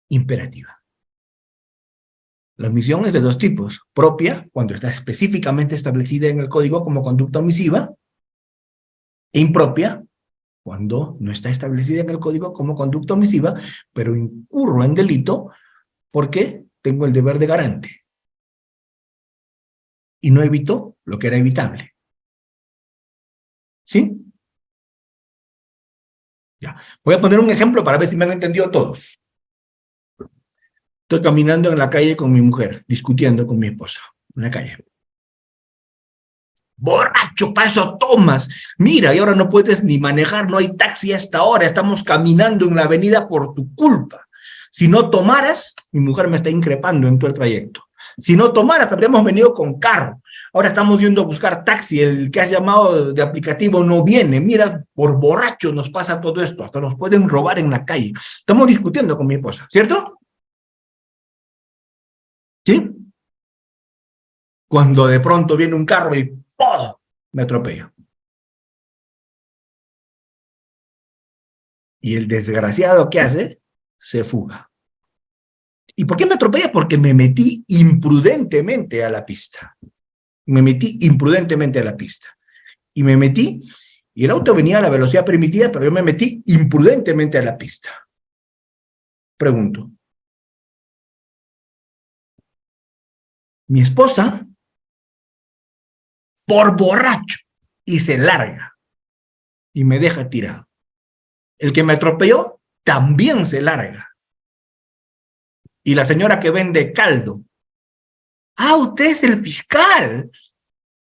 imperativa. La omisión es de dos tipos. Propia, cuando está específicamente establecida en el código como conducta omisiva, e impropia, cuando no está establecida en el código como conducta omisiva, pero incurro en delito porque tengo el deber de garante y no evito lo que era evitable. ¿Sí? Ya. Voy a poner un ejemplo para ver si me han entendido todos. Estoy caminando en la calle con mi mujer, discutiendo con mi esposa, en la calle. Borracho, para eso tomas. Mira, y ahora no puedes ni manejar, no hay taxi hasta ahora, estamos caminando en la avenida por tu culpa. Si no tomaras, mi mujer me está increpando en todo el trayecto. Si no tomaras, habríamos venido con carro. Ahora estamos yendo a buscar taxi, el que has llamado de aplicativo no viene. Mira, por borracho nos pasa todo esto, hasta nos pueden robar en la calle. Estamos discutiendo con mi esposa, ¿cierto? ¿Sí? Cuando de pronto viene un carro y ¡oh!, me atropella. Y el desgraciado, ¿qué hace? Se fuga. ¿Y por qué me atropella? Porque me metí imprudentemente a la pista. Me metí imprudentemente a la pista. Y me metí, y el auto venía a la velocidad permitida, pero yo me metí imprudentemente a la pista. Pregunto. Mi esposa, por borracho, y se larga, y me deja tirado. El que me atropelló también se larga. Y la señora que vende caldo, ah, usted es el fiscal.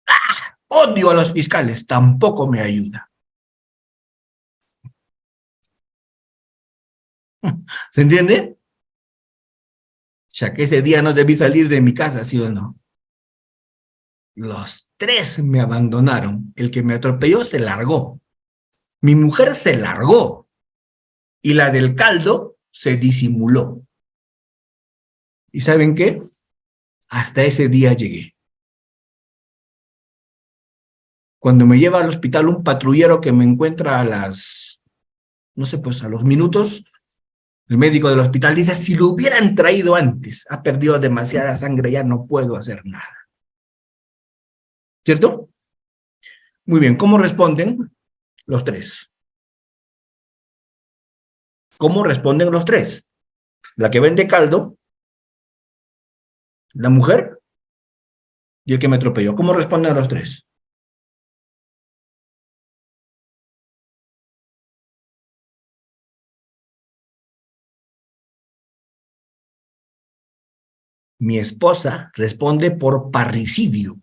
¡Ah! Odio a los fiscales, tampoco me ayuda. ¿Se entiende? O sea, que ese día no debí salir de mi casa, ¿sí o no? Los tres me abandonaron. El que me atropelló se largó. Mi mujer se largó. Y la del caldo se disimuló. ¿Y saben qué? Hasta ese día llegué. Cuando me lleva al hospital un patrullero que me encuentra no sé, pues a los minutos, el médico del hospital dice, si lo hubieran traído antes, ha perdido demasiada sangre, ya no puedo hacer nada. ¿Cierto? Muy bien, ¿cómo responden los tres? ¿Cómo responden los tres? La que vende caldo, la mujer y el que me atropelló. ¿Cómo responden los tres? Mi esposa responde por parricidio,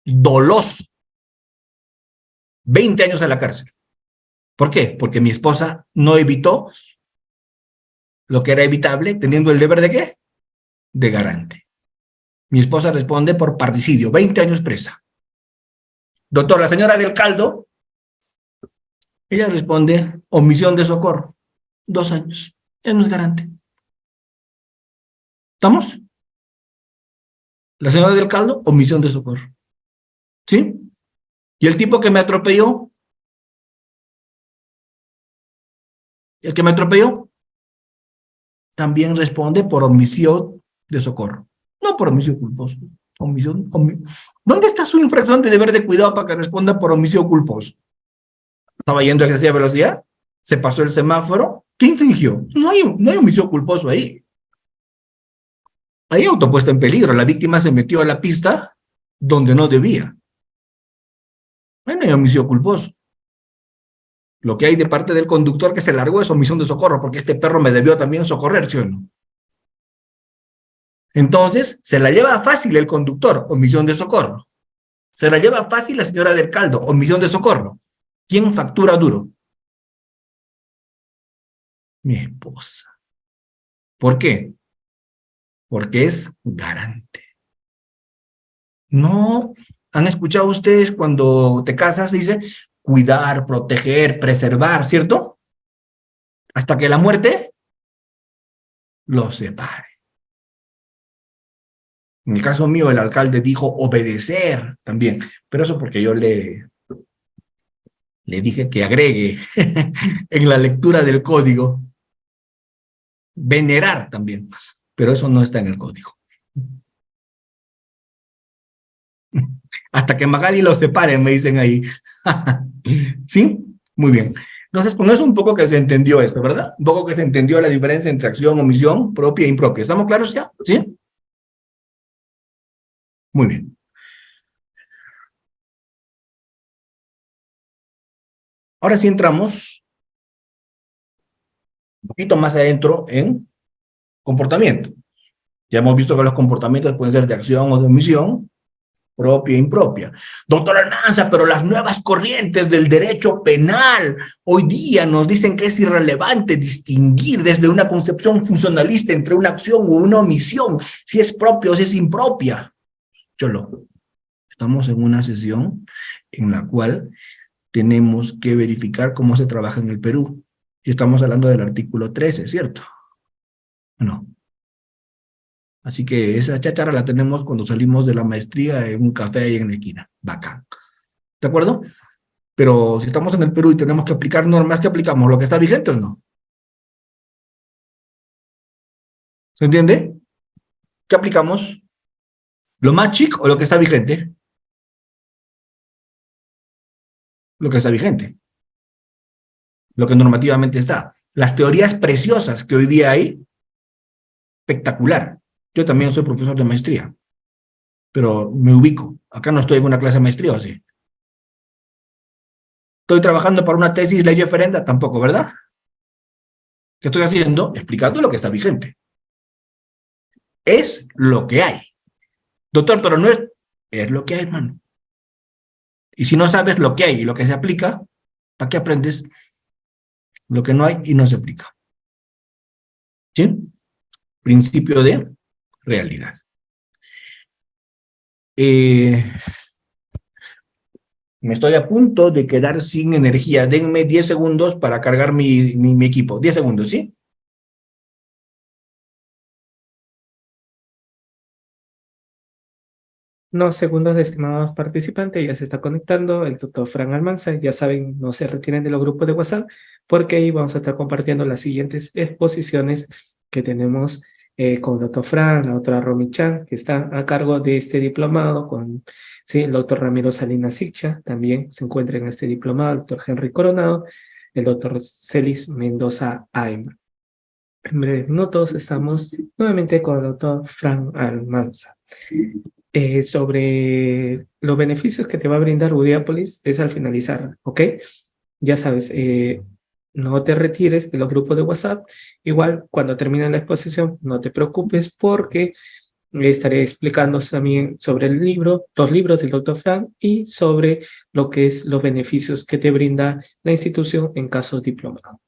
doloso, 20 años a la cárcel. ¿Por qué? Porque mi esposa no evitó lo que era evitable, teniendo el deber de ¿qué? De garante. Mi esposa responde por parricidio, 20 años presa. Doctor, la señora del caldo, ella responde omisión de socorro, 2 años. Ella no es garante. ¿Estamos? La señora del caldo, omisión de socorro. ¿Sí? Y el tipo que me atropelló, el que me atropelló, también responde por omisión de socorro. No por homicidio culposo. ¿Dónde está su infracción de deber de cuidado para que responda por homicidio culposo? ¿Estaba yendo a excesiva velocidad? ¿Se pasó el semáforo? ¿Qué infringió? No hay homicidio culposo ahí. Hay autopuesta en peligro. La víctima se metió a la pista donde no debía. Ahí no hay homicidio culposo. Lo que hay de parte del conductor que se largó es omisión de socorro, porque este perro me debió también socorrer, ¿sí o no? Entonces, se la lleva fácil el conductor, omisión de socorro. Se la lleva fácil la señora del caldo, omisión de socorro. ¿Quién factura duro? Mi esposa. ¿Por qué? Porque es garante. No, ¿han escuchado ustedes cuando te casas, dice, cuidar, proteger, preservar, ¿cierto? Hasta que la muerte los separe. En el caso mío, el alcalde dijo obedecer también, pero eso porque yo le dije que agregue en la lectura del código, venerar también, pero eso no está en el código. Hasta que Magali los separe, me dicen ahí. ¿Sí? Muy bien. Entonces, con eso un poco que se entendió esto, ¿verdad? Un poco que se entendió la diferencia entre acción, omisión, propia e impropia. ¿Estamos claros ya? ¿Sí? Muy bien. Ahora sí entramos un poquito más adentro en comportamiento. Ya hemos visto que los comportamientos pueden ser de acción o de omisión, propia e impropia. Doctor Almanza, pero las nuevas corrientes del derecho penal hoy día nos dicen que es irrelevante distinguir desde una concepción funcionalista entre una acción o una omisión, si es propia o si es impropia. Cholo, estamos en una sesión en la cual tenemos que verificar cómo se trabaja en el Perú. Y estamos hablando del artículo 13, ¿cierto? No. Así que esa cháchara la tenemos cuando salimos de la maestría en un café ahí en la esquina. Bacán. ¿De acuerdo? Pero si estamos en el Perú y tenemos que aplicar normas, ¿qué aplicamos? ¿Lo que está vigente o no? ¿Se entiende? ¿Qué aplicamos? ¿Lo más chic o lo que está vigente? Lo que está vigente. Lo que normativamente está. Las teorías preciosas que hoy día hay, espectacular. Yo también soy profesor de maestría, pero me ubico. Acá no estoy en una clase de maestría, ¿o sí? Estoy trabajando para una tesis ley referenda, tampoco, ¿verdad? ¿Qué estoy haciendo? Explicando lo que está vigente. Es lo que hay. Doctor, pero no es lo que hay, hermano. Y si no sabes lo que hay y lo que se aplica, ¿para qué aprendes lo que no hay y no se aplica? ¿Sí? Principio de realidad. Me estoy a punto de quedar sin energía. Denme 10 segundos para cargar mi equipo. 10 segundos, ¿sí? Unos segundos, estimados participantes, ya se está conectando el doctor Fran Almanza. Ya saben, no se retiren de los grupos de WhatsApp porque ahí vamos a estar compartiendo las siguientes exposiciones que tenemos con el doctor Fran, la doctora Romy Chan, que está a cargo de este diplomado, con sí, el doctor Ramiro Salinas Siccha, también se encuentra en este diplomado, el doctor Henry Coronado, el doctor Celis Mendoza Aima. En breves minutos estamos nuevamente con el doctor Fran Almanza. Sobre los beneficios que te va a brindar Udiapolis es al finalizar, ¿ok? Ya sabes, no te retires de los grupos de WhatsApp. Igual, cuando termine la exposición, no te preocupes porque estaré explicando también sobre el libro, dos libros del Dr. Frank y sobre lo que es los beneficios que te brinda la institución en caso diplomado.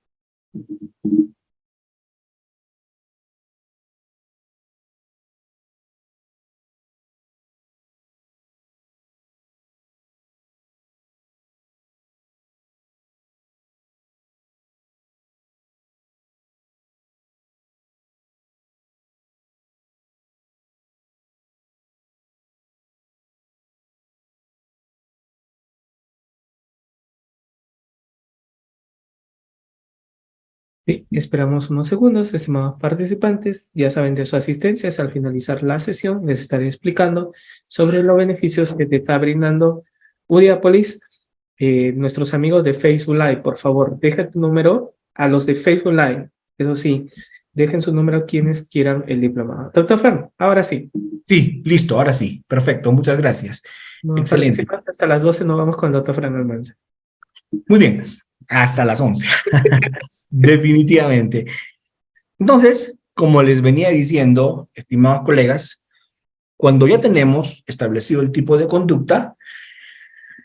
Sí, esperamos unos segundos, estimados participantes. Ya saben de su asistencia. Al finalizar la sesión, les estaré explicando sobre los beneficios que te está brindando Udiapolis. Nuestros amigos de Facebook Live, por favor, deja tu número a los de Facebook Live. Eso sí, dejen su número a quienes quieran el diplomado. Doctor Fran, ahora sí. Sí, listo, ahora sí. Perfecto, muchas gracias. No Excelente. participantes, hasta las 12 nos vamos con el doctor Fran Almanza. Muy bien, hasta las 11. Definitivamente. Entonces, como les venía diciendo, estimados colegas, cuando ya tenemos establecido el tipo de conducta,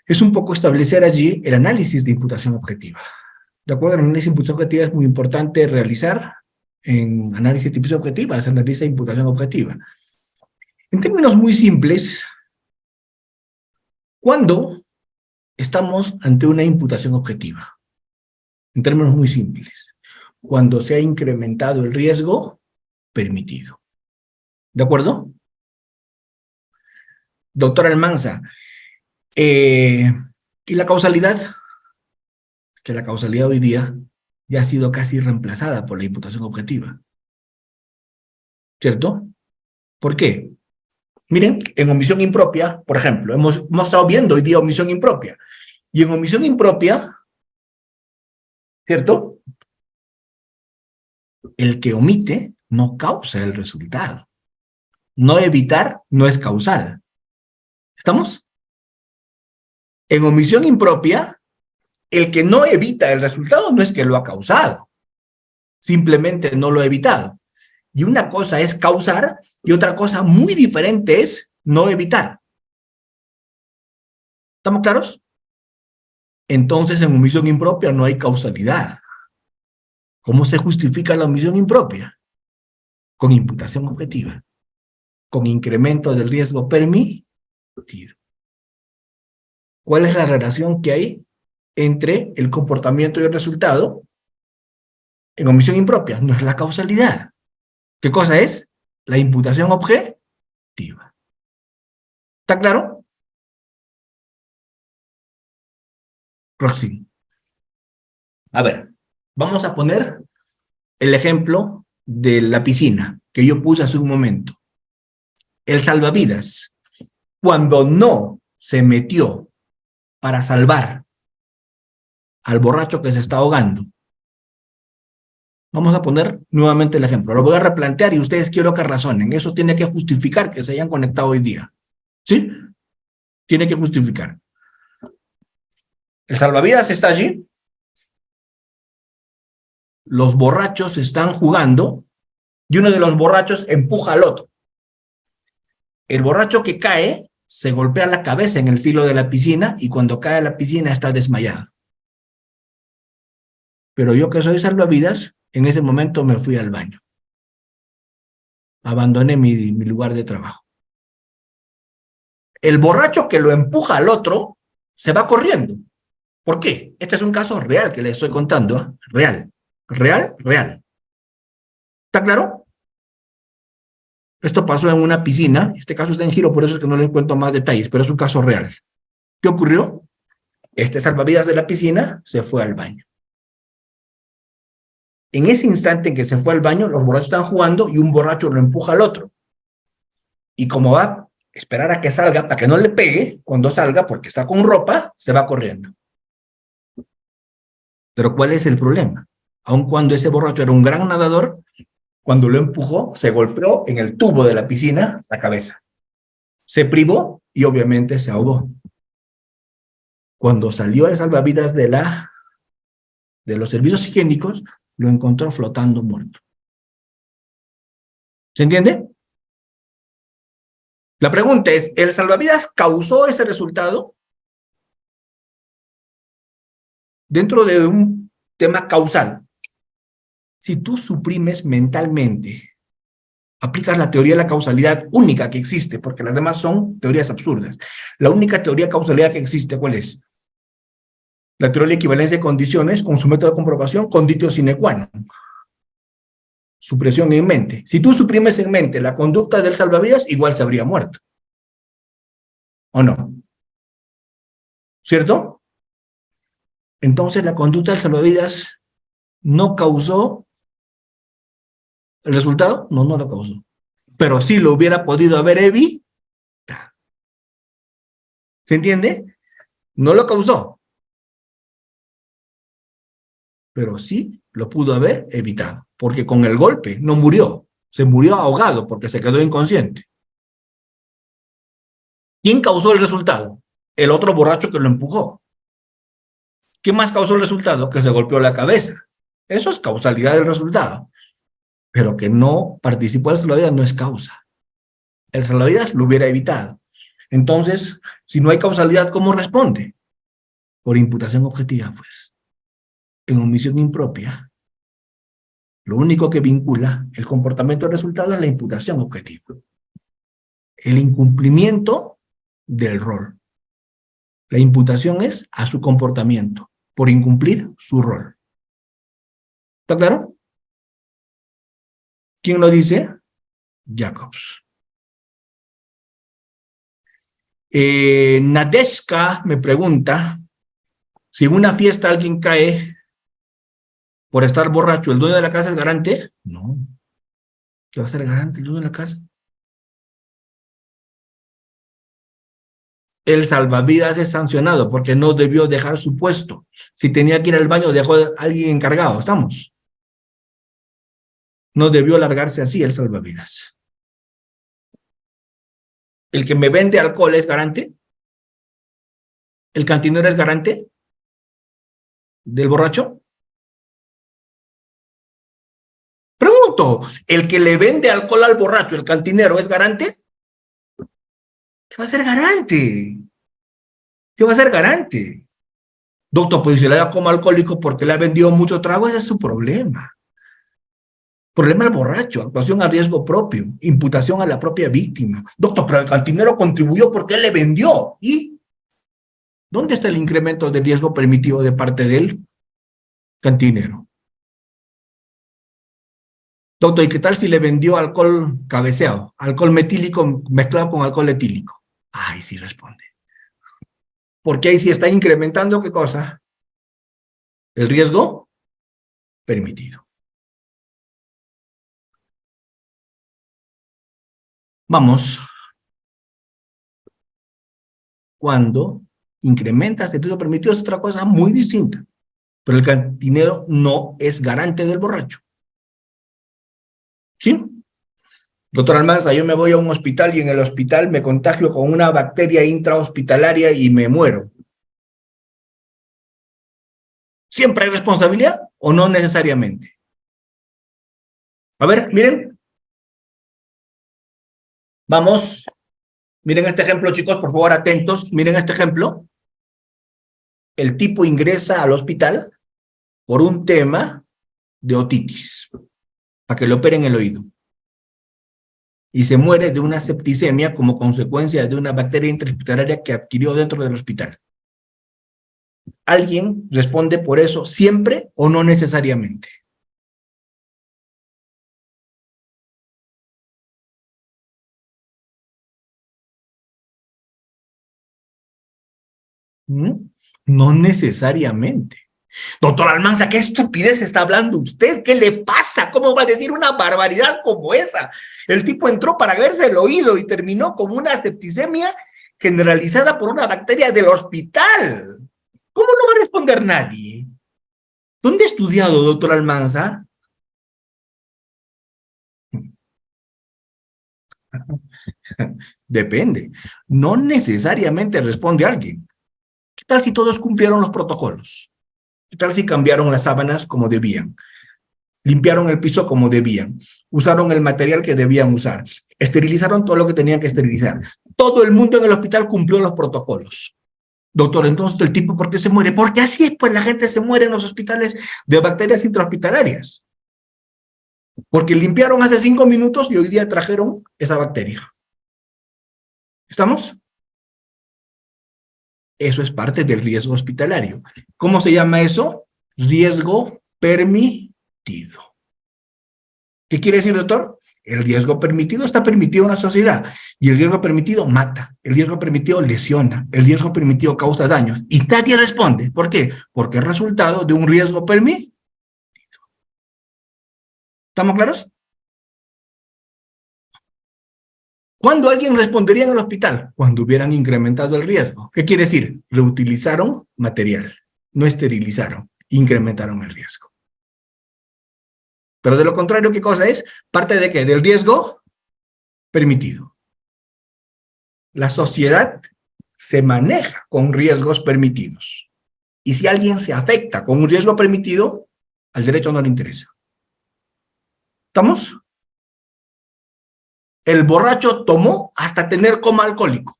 es un poco establecer allí el análisis de imputación objetiva. ¿De acuerdo? El análisis de imputación objetiva es muy importante realizar en análisis de imputación objetiva, se analiza imputación objetiva. En términos muy simples, ¿cuándo estamos ante una imputación objetiva? En términos muy simples, cuando se ha incrementado el riesgo permitido. ¿De acuerdo? Doctor Almanza, ¿y la causalidad? Que la causalidad hoy día ya ha sido casi reemplazada por la imputación objetiva. ¿Cierto? ¿Por qué? Miren, en omisión impropia, por ejemplo, hemos estado viendo hoy día omisión impropia. Y en omisión impropia, ¿Cierto? El que omite no causa el resultado. No evitar no es causal. ¿Estamos? En omisión impropia, el que no evita el resultado no es que lo ha causado. Simplemente no lo ha evitado. Y una cosa es causar y otra cosa muy diferente es no evitar. ¿Estamos claros? Entonces, en omisión impropia no hay causalidad. ¿Cómo se justifica la omisión impropia? Con imputación objetiva, con incremento del riesgo permitido. ¿Cuál es la relación que hay entre el comportamiento y el resultado? En omisión impropia, no es la causalidad. ¿Qué cosa es? La imputación objetiva. ¿Está claro? Próximo. A ver, vamos a poner el ejemplo de la piscina que yo puse hace un momento. El salvavidas, cuando no se metió para salvar al borracho que se está ahogando. Vamos a poner nuevamente el ejemplo. Lo voy a replantear y ustedes quiero que razonen. Eso tiene que justificar que se hayan conectado hoy día. ¿Sí? Tiene que justificar. El salvavidas está allí. Los borrachos están jugando y uno de los borrachos empuja al otro. El borracho que cae se golpea la cabeza en el filo de la piscina y cuando cae a la piscina está desmayado. Pero yo que soy salvavidas, en ese momento me fui al baño. Abandoné mi lugar de trabajo. El borracho que lo empuja al otro se va corriendo. ¿Por qué? Este es un caso real que les estoy contando. ¿Eh? Real. Real, real. ¿Está claro? Esto pasó en una piscina. Este caso está en giro, por eso es que no les cuento más detalles, pero es un caso real. ¿Qué ocurrió? Este salvavidas de la piscina se fue al baño. En ese instante en que se fue al baño, los borrachos están jugando y un borracho lo empuja al otro. Y como va a esperar a que salga para que no le pegue, cuando salga, porque está con ropa, se va corriendo. Pero ¿cuál es el problema? Aun cuando ese borracho era un gran nadador, cuando lo empujó, se golpeó en el tubo de la piscina la cabeza. Se privó y obviamente se ahogó. Cuando salió el salvavidas de los servicios higiénicos, lo encontró flotando muerto. ¿Se entiende? La pregunta es, ¿el salvavidas causó ese resultado? Dentro de un tema causal, si tú suprimes mentalmente, aplicas la teoría de la causalidad única que existe, porque las demás son teorías absurdas. La única teoría de causalidad que existe, ¿cuál es? La teoría de la equivalencia de condiciones con su método de comprobación, conditio sine qua non. Supresión en mente. Si tú suprimes en mente la conducta del salvavidas, igual se habría muerto. ¿O no? ¿Cierto? Entonces la conducta del salvavidas no causó el resultado. No, no lo causó. Pero sí lo hubiera podido haber evitado. ¿Se entiende? No lo causó. Pero sí lo pudo haber evitado. Porque con el golpe no murió. Se murió ahogado porque se quedó inconsciente. ¿Quién causó el resultado? El otro borracho que lo empujó. ¿Qué más causó el resultado? Que se golpeó la cabeza. Eso es causalidad del resultado. Pero que no participó del salvavidas no es causa. El salvavidas lo hubiera evitado. Entonces, si no hay causalidad, ¿cómo responde? Por imputación objetiva, pues. En omisión impropia, lo único que vincula el comportamiento del resultado es la imputación objetiva. El incumplimiento del rol. La imputación es a su comportamiento, por incumplir su rol. ¿Está claro? ¿Quién lo dice? Jacobs. Nadeshka me pregunta si en una fiesta alguien cae por estar borracho, ¿el dueño de la casa es garante? No. ¿Qué va a ser garante el dueño de la casa? El salvavidas es sancionado porque no debió dejar su puesto. Si tenía que ir al baño, dejó a alguien encargado. ¿Estamos? No debió largarse así el salvavidas. ¿El que me vende alcohol es garante? ¿El cantinero es garante del borracho? Pregunto, ¿el que le vende alcohol al borracho, el cantinero, es garante? ¿Qué va a ser garante? ¿Qué va a ser garante? Doctor, pues si le da como alcohólico porque le ha vendido mucho trago, ese es su problema. Problema del borracho, actuación a riesgo propio, imputación a la propia víctima. Doctor, pero el cantinero contribuyó porque él le vendió. ¿Y dónde está el incremento de riesgo permitido de parte del cantinero? Doctor, ¿y qué tal si le vendió alcohol cabeceado, alcohol metílico mezclado con alcohol etílico? Ahí sí responde. Porque ahí sí está incrementando, ¿qué cosa? El riesgo permitido. Vamos. Cuando incrementas el riesgo permitido es otra cosa muy distinta. Pero el cantinero no es garante del borracho. ¿Sí? Doctor Almanza, yo me voy a un hospital y en el hospital me contagio con una bacteria intrahospitalaria y me muero. ¿Siempre hay responsabilidad o no necesariamente? A ver, miren. Vamos. Miren este ejemplo, chicos, por favor, atentos. Miren este ejemplo. El tipo ingresa al hospital por un tema de otitis, para que le operen el oído. Y se muere de una septicemia como consecuencia de una bacteria intrahospitalaria que adquirió dentro del hospital. ¿Alguien responde por eso siempre o no necesariamente? No necesariamente. Doctor Almanza, ¿qué estupidez está hablando usted? ¿Qué le pasa? ¿Cómo va a decir una barbaridad como esa? El tipo entró para verse el oído y terminó con una septicemia generalizada por una bacteria del hospital. ¿Cómo no va a responder nadie? ¿Dónde ha estudiado, doctor Almanza? Depende. No necesariamente responde alguien. ¿Qué tal si todos cumplieron los protocolos? ¿Qué tal si cambiaron las sábanas como debían? Limpiaron el piso como debían, usaron el material que debían usar, esterilizaron todo lo que tenían que esterilizar. Todo el mundo en el hospital cumplió los protocolos. Doctor, entonces el tipo, ¿por qué se muere? Porque así es, pues la gente se muere en los hospitales de bacterias intrahospitalarias. Porque limpiaron hace 5 minutos y hoy día trajeron esa bacteria. ¿Estamos? Eso es parte del riesgo hospitalario. ¿Cómo se llama eso? Riesgo permitido. ¿Qué quiere decir, doctor? El riesgo permitido está permitido en la sociedad y el riesgo permitido mata, el riesgo permitido lesiona, el riesgo permitido causa daños y nadie responde. ¿Por qué? Porque es resultado de un riesgo permitido. ¿Estamos claros? ¿Cuándo alguien respondería en el hospital? Cuando hubieran incrementado el riesgo. ¿Qué quiere decir? Reutilizaron material, no esterilizaron, incrementaron el riesgo. Pero de lo contrario, ¿qué cosa es? ¿Parte de qué? Del riesgo permitido. La sociedad se maneja con riesgos permitidos. Y si alguien se afecta con un riesgo permitido, al derecho no le interesa. ¿Estamos? El borracho tomó hasta tener coma alcohólico.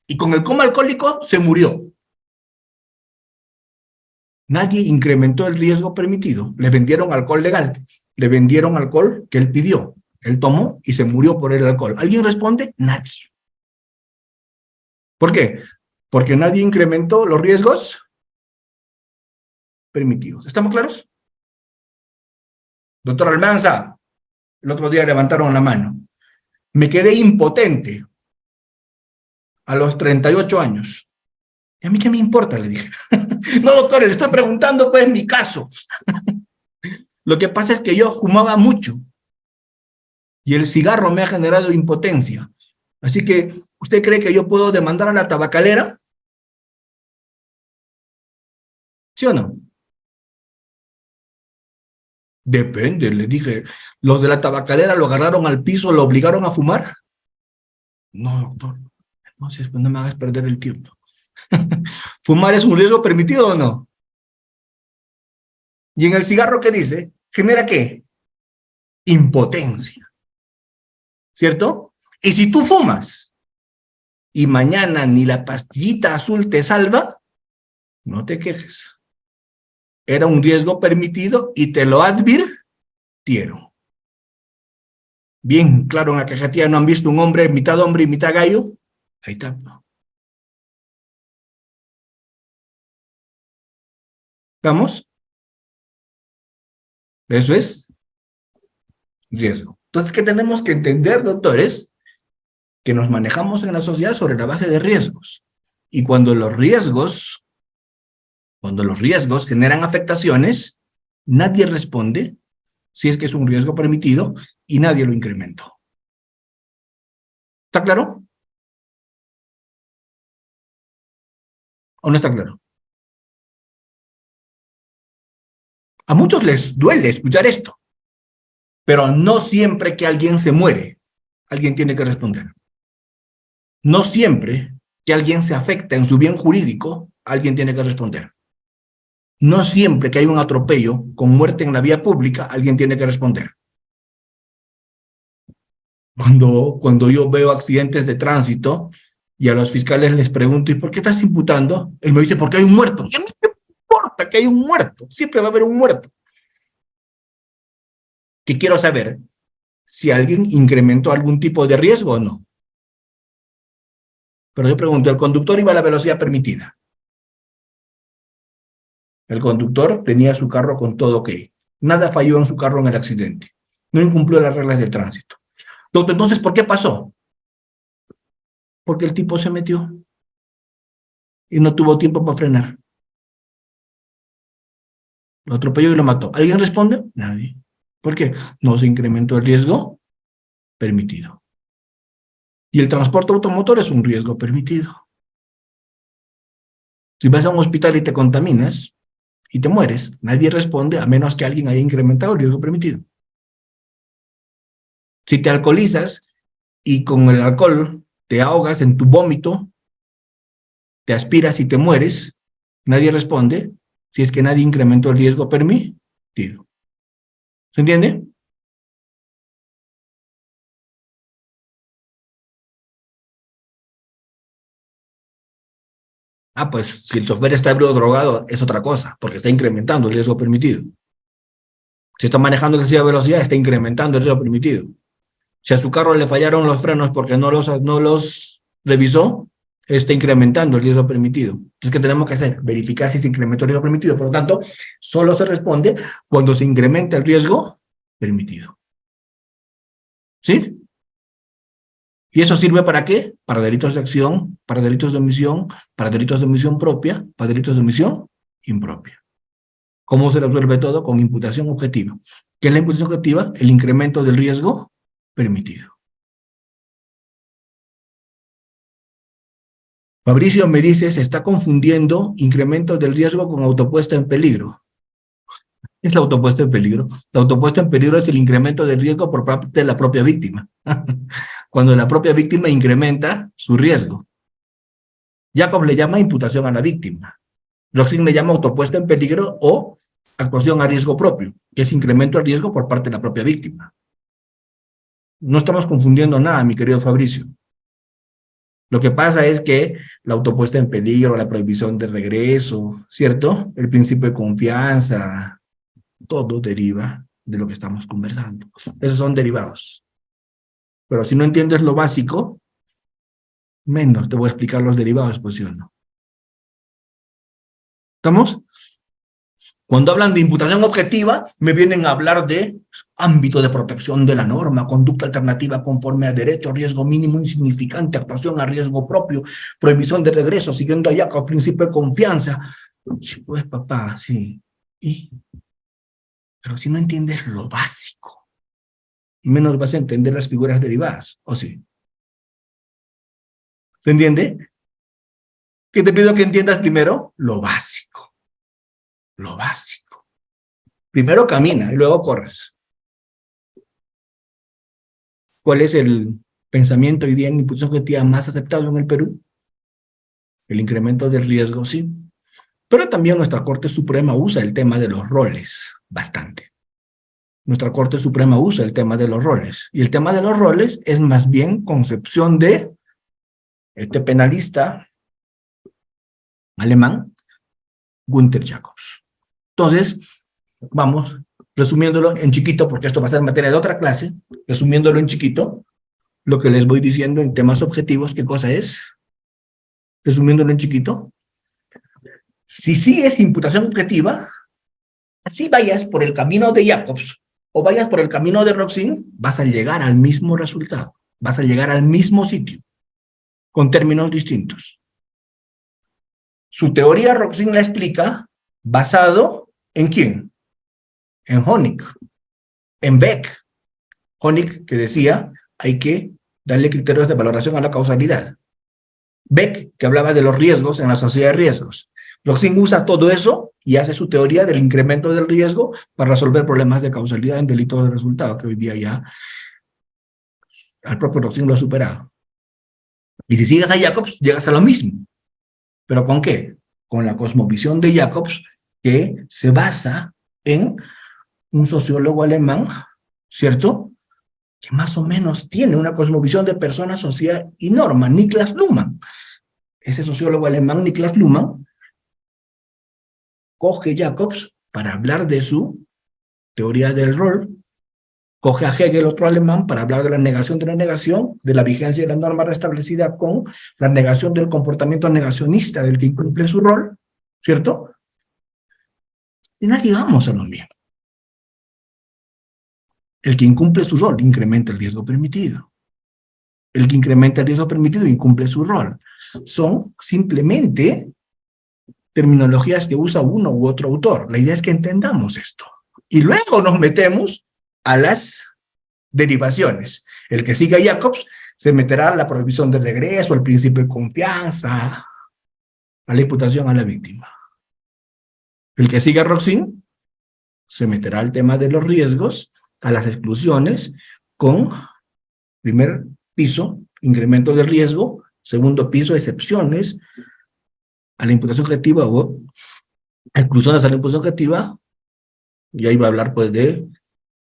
Y con el coma alcohólico se murió. Nadie incrementó el riesgo permitido. Le vendieron alcohol legal. Le vendieron alcohol que él pidió. Él tomó y se murió por el alcohol. ¿Alguien responde? Nadie. ¿Por qué? Porque nadie incrementó los riesgos permitidos. ¿Estamos claros? Doctor Almanza, el otro día levantaron la mano. Me quedé impotente a los 38 años. ¿Y a mí qué me importa? Le dije. No, doctor, le estoy preguntando pues mi caso. Lo que pasa es que yo fumaba mucho y el cigarro me ha generado impotencia. Así que ¿Usted cree que yo puedo demandar a la tabacalera? ¿Sí o no? Depende, le dije. ¿Los de la tabacalera lo agarraron al piso, lo obligaron a fumar? No, doctor. Entonces, pues no me hagas perder el tiempo. ¿Fumar es un riesgo permitido o no? ¿Y en el cigarro qué dice? ¿Genera qué? Impotencia. ¿Cierto? Y si tú fumas y mañana ni la pastillita azul te salva, no te quejes. Era un riesgo permitido y te lo advirtieron. Bien, claro, en la cajetilla no han visto un hombre y mitad gallo. Ahí está. ¿No? ¿Vamos? Eso es riesgo. Entonces, ¿qué tenemos que entender, doctores? Que nos manejamos en la sociedad sobre la base de riesgos. Y cuando los riesgos generan afectaciones, nadie responde si es que es un riesgo permitido y nadie lo incrementó. ¿Está claro? ¿O no está claro? A muchos les duele escuchar esto, pero no siempre que alguien se muere, alguien tiene que responder. No siempre que alguien se afecta en su bien jurídico, alguien tiene que responder. No siempre que hay un atropello con muerte en la vía pública, alguien tiene que responder. Cuando yo veo accidentes de tránsito y a los fiscales les pregunto, ¿y por qué estás imputando? Él me dice, porque hay un muerto. ¿Y a mí qué me importa que hay un muerto? Siempre va a haber un muerto. Que quiero saber si alguien incrementó algún tipo de riesgo o no. Pero yo pregunto, ¿el conductor iba a la velocidad permitida? El conductor tenía su carro con todo ok. Nada falló en su carro en el accidente. No incumplió las reglas de tránsito. Entonces, ¿por qué pasó? Porque el tipo se metió y no tuvo tiempo para frenar. Lo atropelló y lo mató. ¿Alguien responde? Nadie. ¿Por qué? No se incrementó el riesgo permitido. Y el transporte automotor es un riesgo permitido. Si vas a un hospital y te contaminas y te mueres, nadie responde a menos que alguien haya incrementado el riesgo permitido. Si te alcoholizas y con el alcohol te ahogas en tu vómito, te aspiras y te mueres, nadie responde si es que nadie incrementó el riesgo permitido. ¿Se entiende? Ah, pues si el chofer está ebrio o drogado es otra cosa, porque está incrementando el riesgo permitido. Si está manejando excesiva velocidad, está incrementando el riesgo permitido. Si a su carro le fallaron los frenos porque no los revisó, está incrementando el riesgo permitido. Entonces, ¿qué tenemos que hacer? Verificar si se incrementó el riesgo permitido. Por lo tanto, solo se responde cuando se incrementa el riesgo permitido. ¿Sí? ¿Y eso sirve para qué? Para delitos de acción, para delitos de omisión, para delitos de omisión propia, para delitos de omisión impropia. ¿Cómo se resuelve todo? Con imputación objetiva. ¿Qué es la imputación objetiva? El incremento del riesgo permitido. Fabricio me dice, se está confundiendo incremento del riesgo con autopuesta en peligro. ¿Qué es la autopuesta en peligro? La autopuesta en peligro es el incremento del riesgo por parte de la propia víctima. Cuando la propia víctima incrementa su riesgo. Jacob le llama imputación a la víctima. Roxin le llama autopuesta en peligro o actuación a riesgo propio, que es incremento del riesgo por parte de la propia víctima. No estamos confundiendo nada, mi querido Fabricio. Lo que pasa es que la autopuesta en peligro, la prohibición de regreso, ¿cierto? El principio de confianza, todo deriva de lo que estamos conversando. Esos son derivados. Pero si no entiendes lo básico, menos te voy a explicar los derivados, pues sí o no. ¿Estamos? Cuando hablan de imputación objetiva, me vienen a hablar de ámbito de protección de la norma, conducta alternativa conforme al derecho, riesgo mínimo insignificante, actuación a riesgo propio, prohibición de regreso, siguiendo allá con el principio de confianza. Sí, pues papá, sí. Pero si no entiendes lo básico, menos vas a entender las figuras derivadas, ¿o sí? ¿Se entiende? ¿Qué te pido que entiendas primero? Lo básico. Lo básico. Primero camina y luego corres. ¿Cuál es el pensamiento hoy día en impulsión objetiva más aceptado en el Perú? El incremento del riesgo, sí. Pero también nuestra Corte Suprema usa el tema de los roles bastante. Nuestra Corte Suprema usa el tema de los roles. Y el tema de los roles es más bien concepción de este penalista alemán, Günther Jacobs. Entonces, vamos resumiéndolo en chiquito, porque esto va a ser materia de otra clase, resumiéndolo en chiquito, lo que les voy diciendo en temas objetivos, ¿qué cosa es? Resumiéndolo en chiquito, si sí es imputación objetiva, así vayas por el camino de Jacobs o vayas por el camino de Roxin, vas a llegar al mismo resultado, vas a llegar al mismo sitio, con términos distintos. Su teoría Roxin la explica basado ¿en quién? En Honig, en Beck. Honig que decía, hay que darle criterios de valoración a la causalidad. Beck, que hablaba de los riesgos en la sociedad de riesgos. Roxin usa todo eso y hace su teoría del incremento del riesgo para resolver problemas de causalidad en delitos de resultado, que hoy día ya al propio Roxin lo ha superado. Y si sigues a Jacobs, llegas a lo mismo. ¿Pero con qué? Con la cosmovisión de Jacobs, que se basa en un sociólogo alemán, ¿cierto?, que más o menos tiene una cosmovisión de persona, sociedad y norma, Niklas Luhmann. Ese sociólogo alemán, Niklas Luhmann, coge Jacobs para hablar de su teoría del rol, coge a Hegel, otro alemán, para hablar de la negación, de la vigencia de la norma restablecida con la negación del comportamiento negacionista del que incumple su rol, ¿cierto? Y nadie vamos a lo mismo. El que incumple su rol incrementa el riesgo permitido. El que incrementa el riesgo permitido incumple su rol. Son simplemente terminologías que usa uno u otro autor. La idea es que entendamos esto. Y luego nos metemos a las derivaciones. El que siga a Jacobs se meterá a la prohibición del regreso, al principio de confianza, a la imputación a la víctima. El que siga a Roxin se meterá al tema de los riesgos, a las exclusiones, con primer piso, incremento de riesgo, segundo piso, excepciones a la imputación objetiva o exclusiones a la imputación objetiva, y ahí va a hablar pues de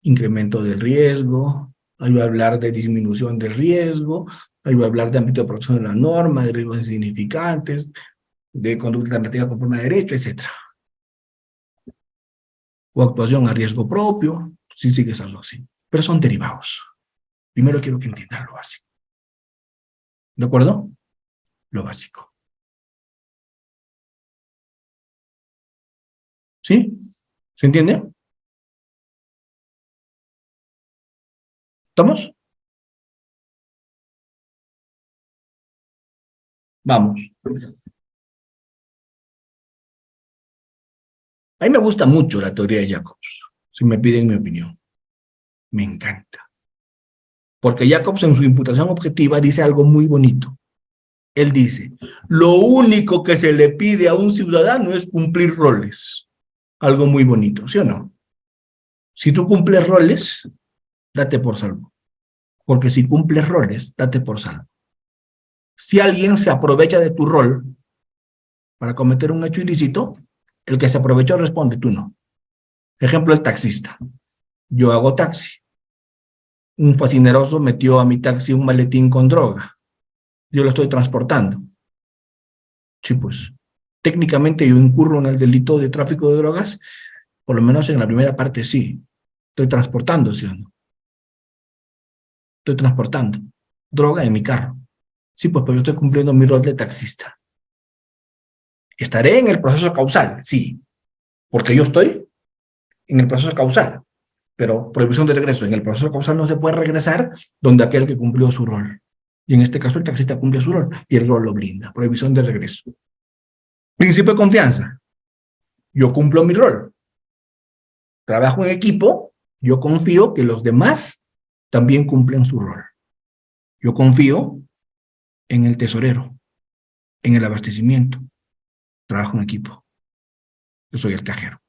incremento del riesgo, ahí va a hablar de disminución del riesgo, ahí va a hablar de ámbito de protección de la norma, de riesgos insignificantes, de conducta alternativa conforme a derecho, etc. O actuación a riesgo propio, si sigues algo así. Pero son derivados. Primero quiero que entiendan lo básico. ¿De acuerdo? Lo básico. ¿Sí? ¿Se entiende? ¿Estamos? Vamos. A mí me gusta mucho la teoría de Jacobs, si me piden mi opinión. Me encanta. Porque Jacobs en su imputación objetiva dice algo muy bonito. Él dice, lo único que se le pide a un ciudadano es cumplir roles. Algo muy bonito, ¿sí o no? Si tú cumples roles, date por salvo. Porque si cumples roles, date por salvo. Si alguien se aprovecha de tu rol para cometer un hecho ilícito, el que se aprovechó responde, tú no. Ejemplo, el taxista. Yo hago taxi. Un fascineroso metió a mi taxi un maletín con droga. Yo lo estoy transportando. Sí, pues. Técnicamente yo incurro en el delito de tráfico de drogas, por lo menos en la primera parte sí. Estoy transportando, ¿sí o no? Estoy transportando droga en mi carro. Sí, pues yo estoy cumpliendo mi rol de taxista. ¿Estaré en el proceso causal? Sí, porque yo estoy en el proceso causal. Pero prohibición de regreso. En el proceso causal no se puede regresar donde aquel que cumplió su rol. Y en este caso el taxista cumple su rol y el rol lo blinda. Prohibición de regreso. Principio de confianza. Yo cumplo mi rol. Trabajo en equipo. Yo confío que los demás también cumplen su rol. Yo confío en el tesorero, en el abastecimiento. Trabajo en equipo. Yo soy el cajero.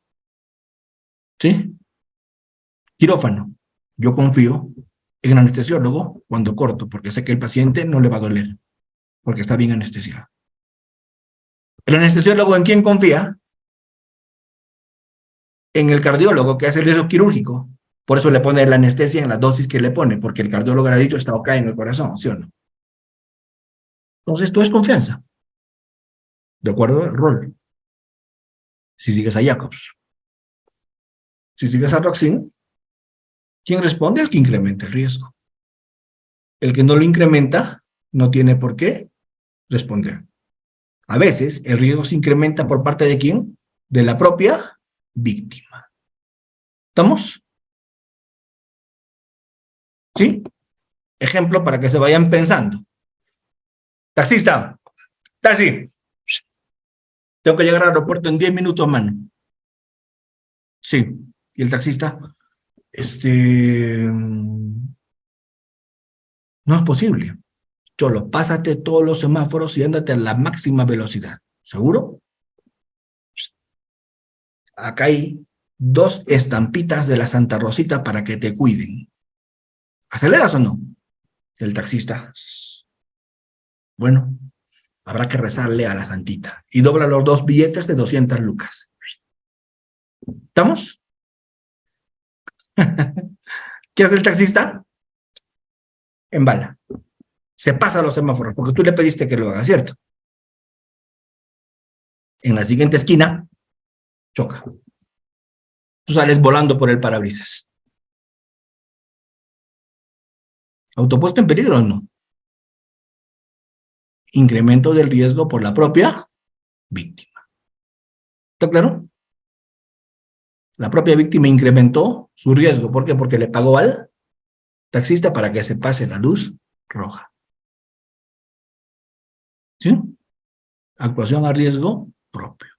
¿Sí? Quirófano. Yo confío en el anestesiólogo cuando corto, porque sé que el paciente no le va a doler, porque está bien anestesiado. ¿El anestesiólogo en quién confía? En el cardiólogo que hace el riesgo quirúrgico. Por eso le pone la anestesia en la dosis que le pone, porque el cardiólogo le ha dicho está ok en el corazón, ¿sí o no? Entonces, esto es confianza. De acuerdo al rol. Si sigues a Jacobs. Si sigues a Roxin, ¿quién responde? El que incrementa el riesgo. El que no lo incrementa no tiene por qué responder. A veces el riesgo se incrementa por parte de ¿quién? De la propia víctima. ¿Estamos? ¿Sí? Ejemplo para que se vayan pensando. Taxista, taxi. Tengo que llegar al aeropuerto en 10 minutos, mano. Sí. Y el taxista, no es posible. Cholo, pásate todos los semáforos y ándate a la máxima velocidad. ¿Seguro? Acá hay 2 estampitas de la Santa Rosita para que te cuiden. ¿Aceleras o no? El taxista, bueno, habrá que rezarle a la santita. Y dobla los 2 billetes de 200 lucas. ¿Estamos? ¿Qué hace el taxista? Embala. Se pasa los semáforos, porque tú le pediste que lo haga, ¿cierto? En la siguiente esquina, choca. Tú sales volando por el parabrisas. ¿Autopuesto en peligro o no? Incremento del riesgo por la propia víctima. ¿Está claro? La propia víctima incrementó su riesgo. ¿Por qué? Porque le pagó al taxista para que se pase la luz roja. ¿Sí? Actuación a riesgo propio.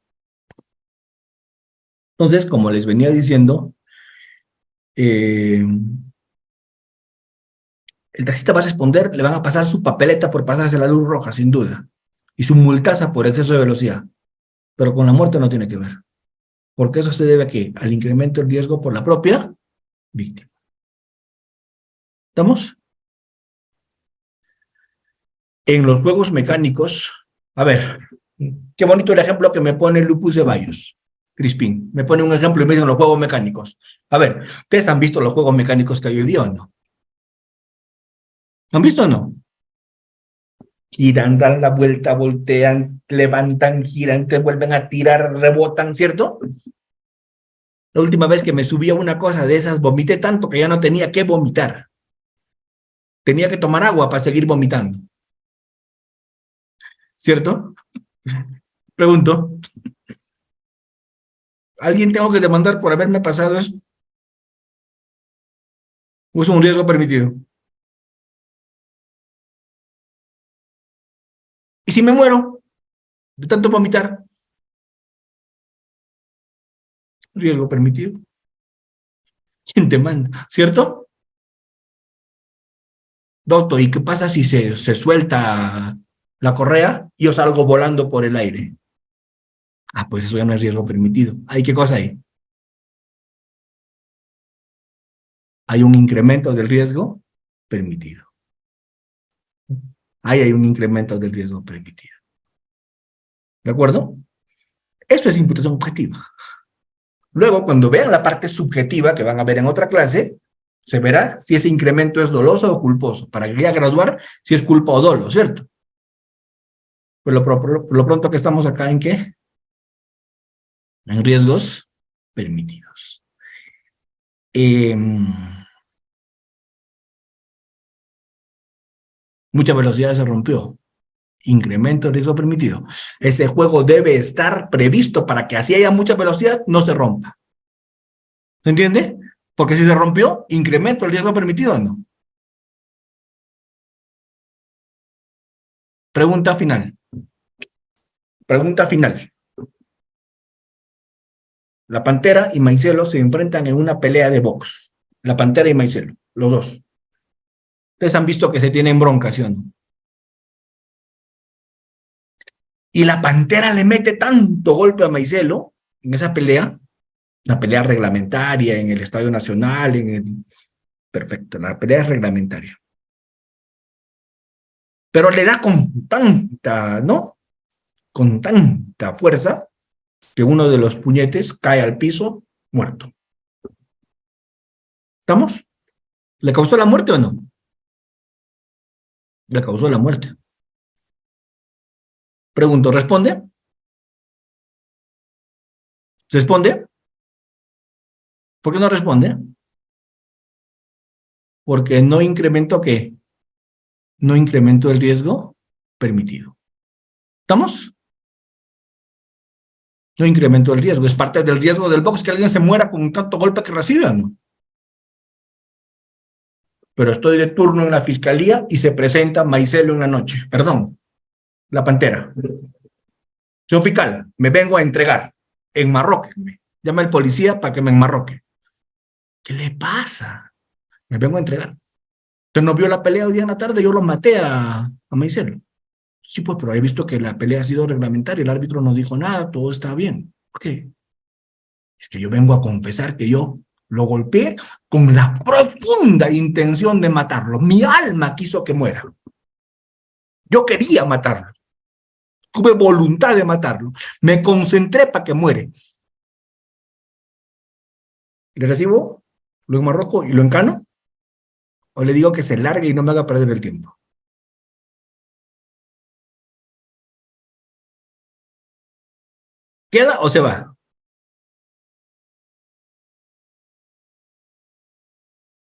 Entonces, como les venía diciendo, el taxista va a responder, le van a pasar su papeleta por pasarse la luz roja, sin duda, y su multaza por exceso de velocidad, pero con la muerte no tiene que ver, porque eso se debe a ¿qué? Al incremento del riesgo por la propia víctima. ¿Estamos? En los juegos mecánicos, a ver, qué bonito el ejemplo que me pone Lupus Ceballos, Crispín, me pone un ejemplo y me dicen los juegos mecánicos. A ver, ¿ustedes han visto los juegos mecánicos que hay hoy día o no? ¿Han visto o no? Giran, dan la vuelta, voltean, levantan, giran, te vuelven a tirar, rebotan, ¿cierto? La última vez que me subí a una cosa de esas, vomité tanto que ya no tenía que vomitar. Tenía que tomar agua para seguir vomitando. ¿Cierto? Pregunto. ¿Alguien tengo que demandar por haberme pasado eso? ¿O es un riesgo permitido? ¿Y si me muero de tanto vomitar? Riesgo permitido. ¿Quién te manda? ¿Cierto? Doctor, ¿y qué pasa si se suelta la correa y yo salgo volando por el aire? Ah, pues eso ya no es riesgo permitido. ¿Hay qué cosa hay? Hay un incremento del riesgo permitido. Ahí hay un incremento del riesgo permitido. ¿De acuerdo? Esto es imputación objetiva. Luego, cuando vean la parte subjetiva que van a ver en otra clase, se verá si ese incremento es doloso o culposo, para que ya graduar si es culpa o dolo, ¿cierto? Pues lo pronto que estamos acá, ¿en qué? En riesgos permitidos. Mucha velocidad se rompió. Incremento de riesgo permitido. Ese juego debe estar previsto para que así haya mucha velocidad, no se rompa. ¿Se entiende? Porque si se rompió, incremento el riesgo permitido o no. Pregunta final. Pregunta final. La Pantera y Maicelo se enfrentan en una pelea de box. La Pantera y Maicelo, los dos. Ustedes han visto que se tienen broncas, ¿sí o no? y la Pantera le mete tanto golpe a Maicelo en esa pelea, una pelea reglamentaria en el Estadio Nacional, perfecto, la pelea es reglamentaria. Pero le da con tanta, ¿no? Con tanta fuerza que uno de los puñetes cae al piso muerto. ¿Estamos? ¿Le causó la muerte o no? Le causó la muerte. Pregunto, ¿responde? ¿Responde? ¿Por qué no responde? Porque no incrementó ¿qué? No incrementó el riesgo permitido. ¿Estamos? No incrementó el riesgo. Es parte del riesgo del box que alguien se muera con tanto golpe que reciba, ¿no? Pero estoy de turno en la fiscalía y se presenta Maicelo en la noche. Perdón, la Pantera. Señor fiscal, me vengo a entregar. Enmarróquenme. Llama al policía para que me enmarroque. ¿Qué le pasa? Me vengo a entregar. Usted no vio la pelea hoy día en la tarde, yo lo maté a Maicelo. Sí, pues, pero he visto que la pelea ha sido reglamentaria, el árbitro no dijo nada, todo está bien. ¿Por qué? Es que yo vengo a confesar que yo lo golpeé con la profunda intención de matarlo. Mi alma quiso que muera. Yo quería matarlo. Tuve voluntad de matarlo. Me concentré para que muere. ¿Le recibo? ¿Lo enmarroco y lo encano? ¿O le digo que se largue y no me haga perder el tiempo? ¿Queda o se va?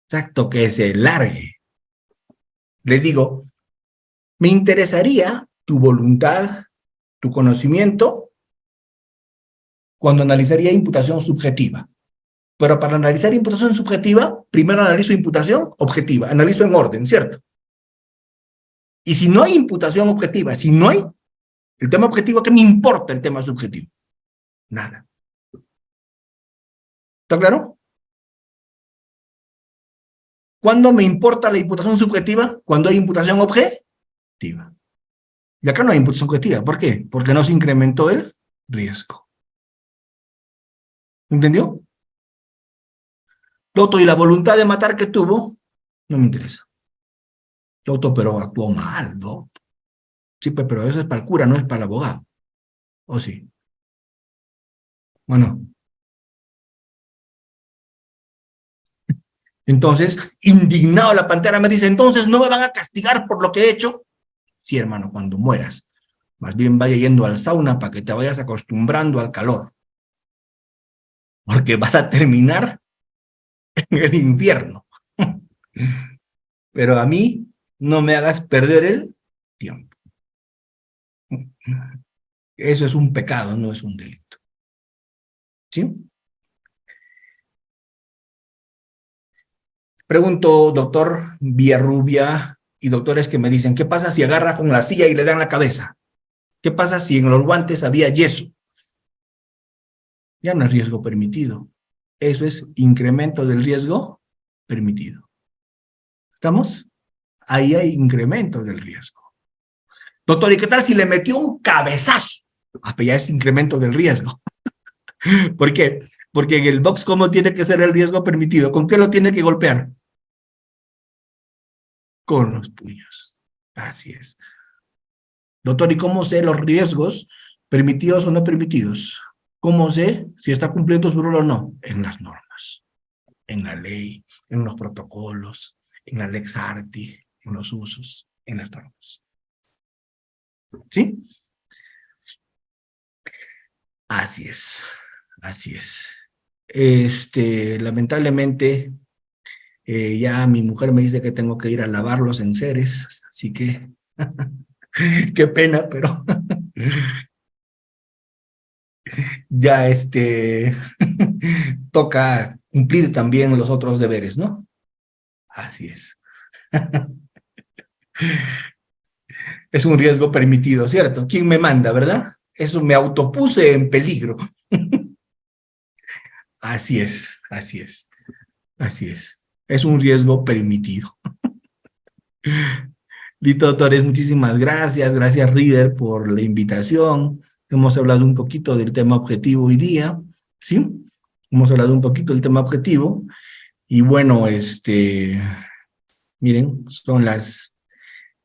Exacto, que se largue. Le digo, me interesaría tu voluntad, tu conocimiento, cuando analizaría imputación subjetiva. Pero para analizar imputación subjetiva, primero analizo imputación objetiva, analizo en orden, ¿cierto? Y si no hay imputación objetiva, si no hay el tema objetivo, ¿qué me importa el tema subjetivo? Nada. ¿Está claro? ¿Cuándo me importa la imputación subjetiva? Cuando hay imputación objetiva. Y acá no hay imputación objetiva. ¿Por qué? Porque no se incrementó el riesgo. ¿Entendió? Loto, y la voluntad de matar que tuvo, no me interesa. Loto, pero actuó mal, ¿no? Sí, pero eso es para el cura, no es para el abogado. ¿O sí? Bueno, entonces, indignado la Pantera me dice, entonces no me van a castigar por lo que he hecho. Sí, hermano, cuando mueras, más bien vaya yendo al sauna para que te vayas acostumbrando al calor. Porque vas a terminar en el infierno. Pero a mí no me hagas perder el tiempo. Eso es un pecado, no es un delito. ¿Sí? Pregunto, doctor Villarrubia y doctores que me dicen, ¿qué pasa si agarra con la silla y le dan la cabeza? ¿Qué pasa si en los guantes había yeso? Ya no es riesgo permitido. Eso es incremento del riesgo permitido. ¿Estamos? Ahí hay incremento del riesgo. Doctor, ¿y qué tal si le metió un cabezazo? Ah, pues ya es incremento del riesgo. ¿Por qué? Porque en el box, ¿cómo tiene que ser el riesgo permitido? ¿Con qué lo tiene que golpear? Con los puños. Así es. Doctor, ¿y cómo sé los riesgos permitidos o no permitidos? ¿Cómo sé si está cumpliendo su rol o no? En las normas, en la ley, en los protocolos, en la lex arti, en los usos, en las normas. ¿Sí? Así es, así es. Lamentablemente, ya mi mujer me dice que tengo que ir a lavar los enseres, así que qué pena, pero ya toca cumplir también los otros deberes, ¿no? Así es. Es un riesgo permitido, ¿cierto? ¿Quién me manda, verdad? Eso me autopuse en peligro. Así es, así es, así es. Es un riesgo permitido. Listo, doctores, muchísimas gracias. Gracias, Reader, por la invitación. Hemos hablado un poquito del tema objetivo hoy día, ¿sí? Hemos hablado un poquito del tema objetivo. Y bueno, miren,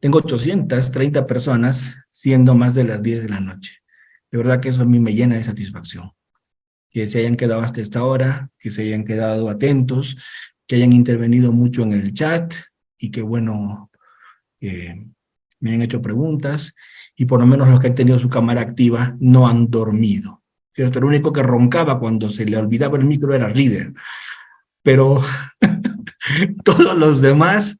tengo 830 personas, siendo más de las 10 de la noche. De verdad que eso a mí me llena de satisfacción. Que se hayan quedado hasta esta hora, que se hayan quedado atentos, que hayan intervenido mucho en el chat y que, bueno, me han hecho preguntas y por lo menos los que han tenido su cámara activa no han dormido. ¿Cierto? El único que roncaba cuando se le olvidaba el micro era Reader, pero todos los demás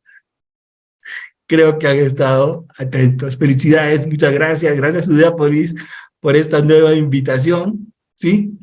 creo que han estado atentos. Felicidades, muchas gracias. Gracias, Ciudadapolis, por esta nueva invitación, ¿sí?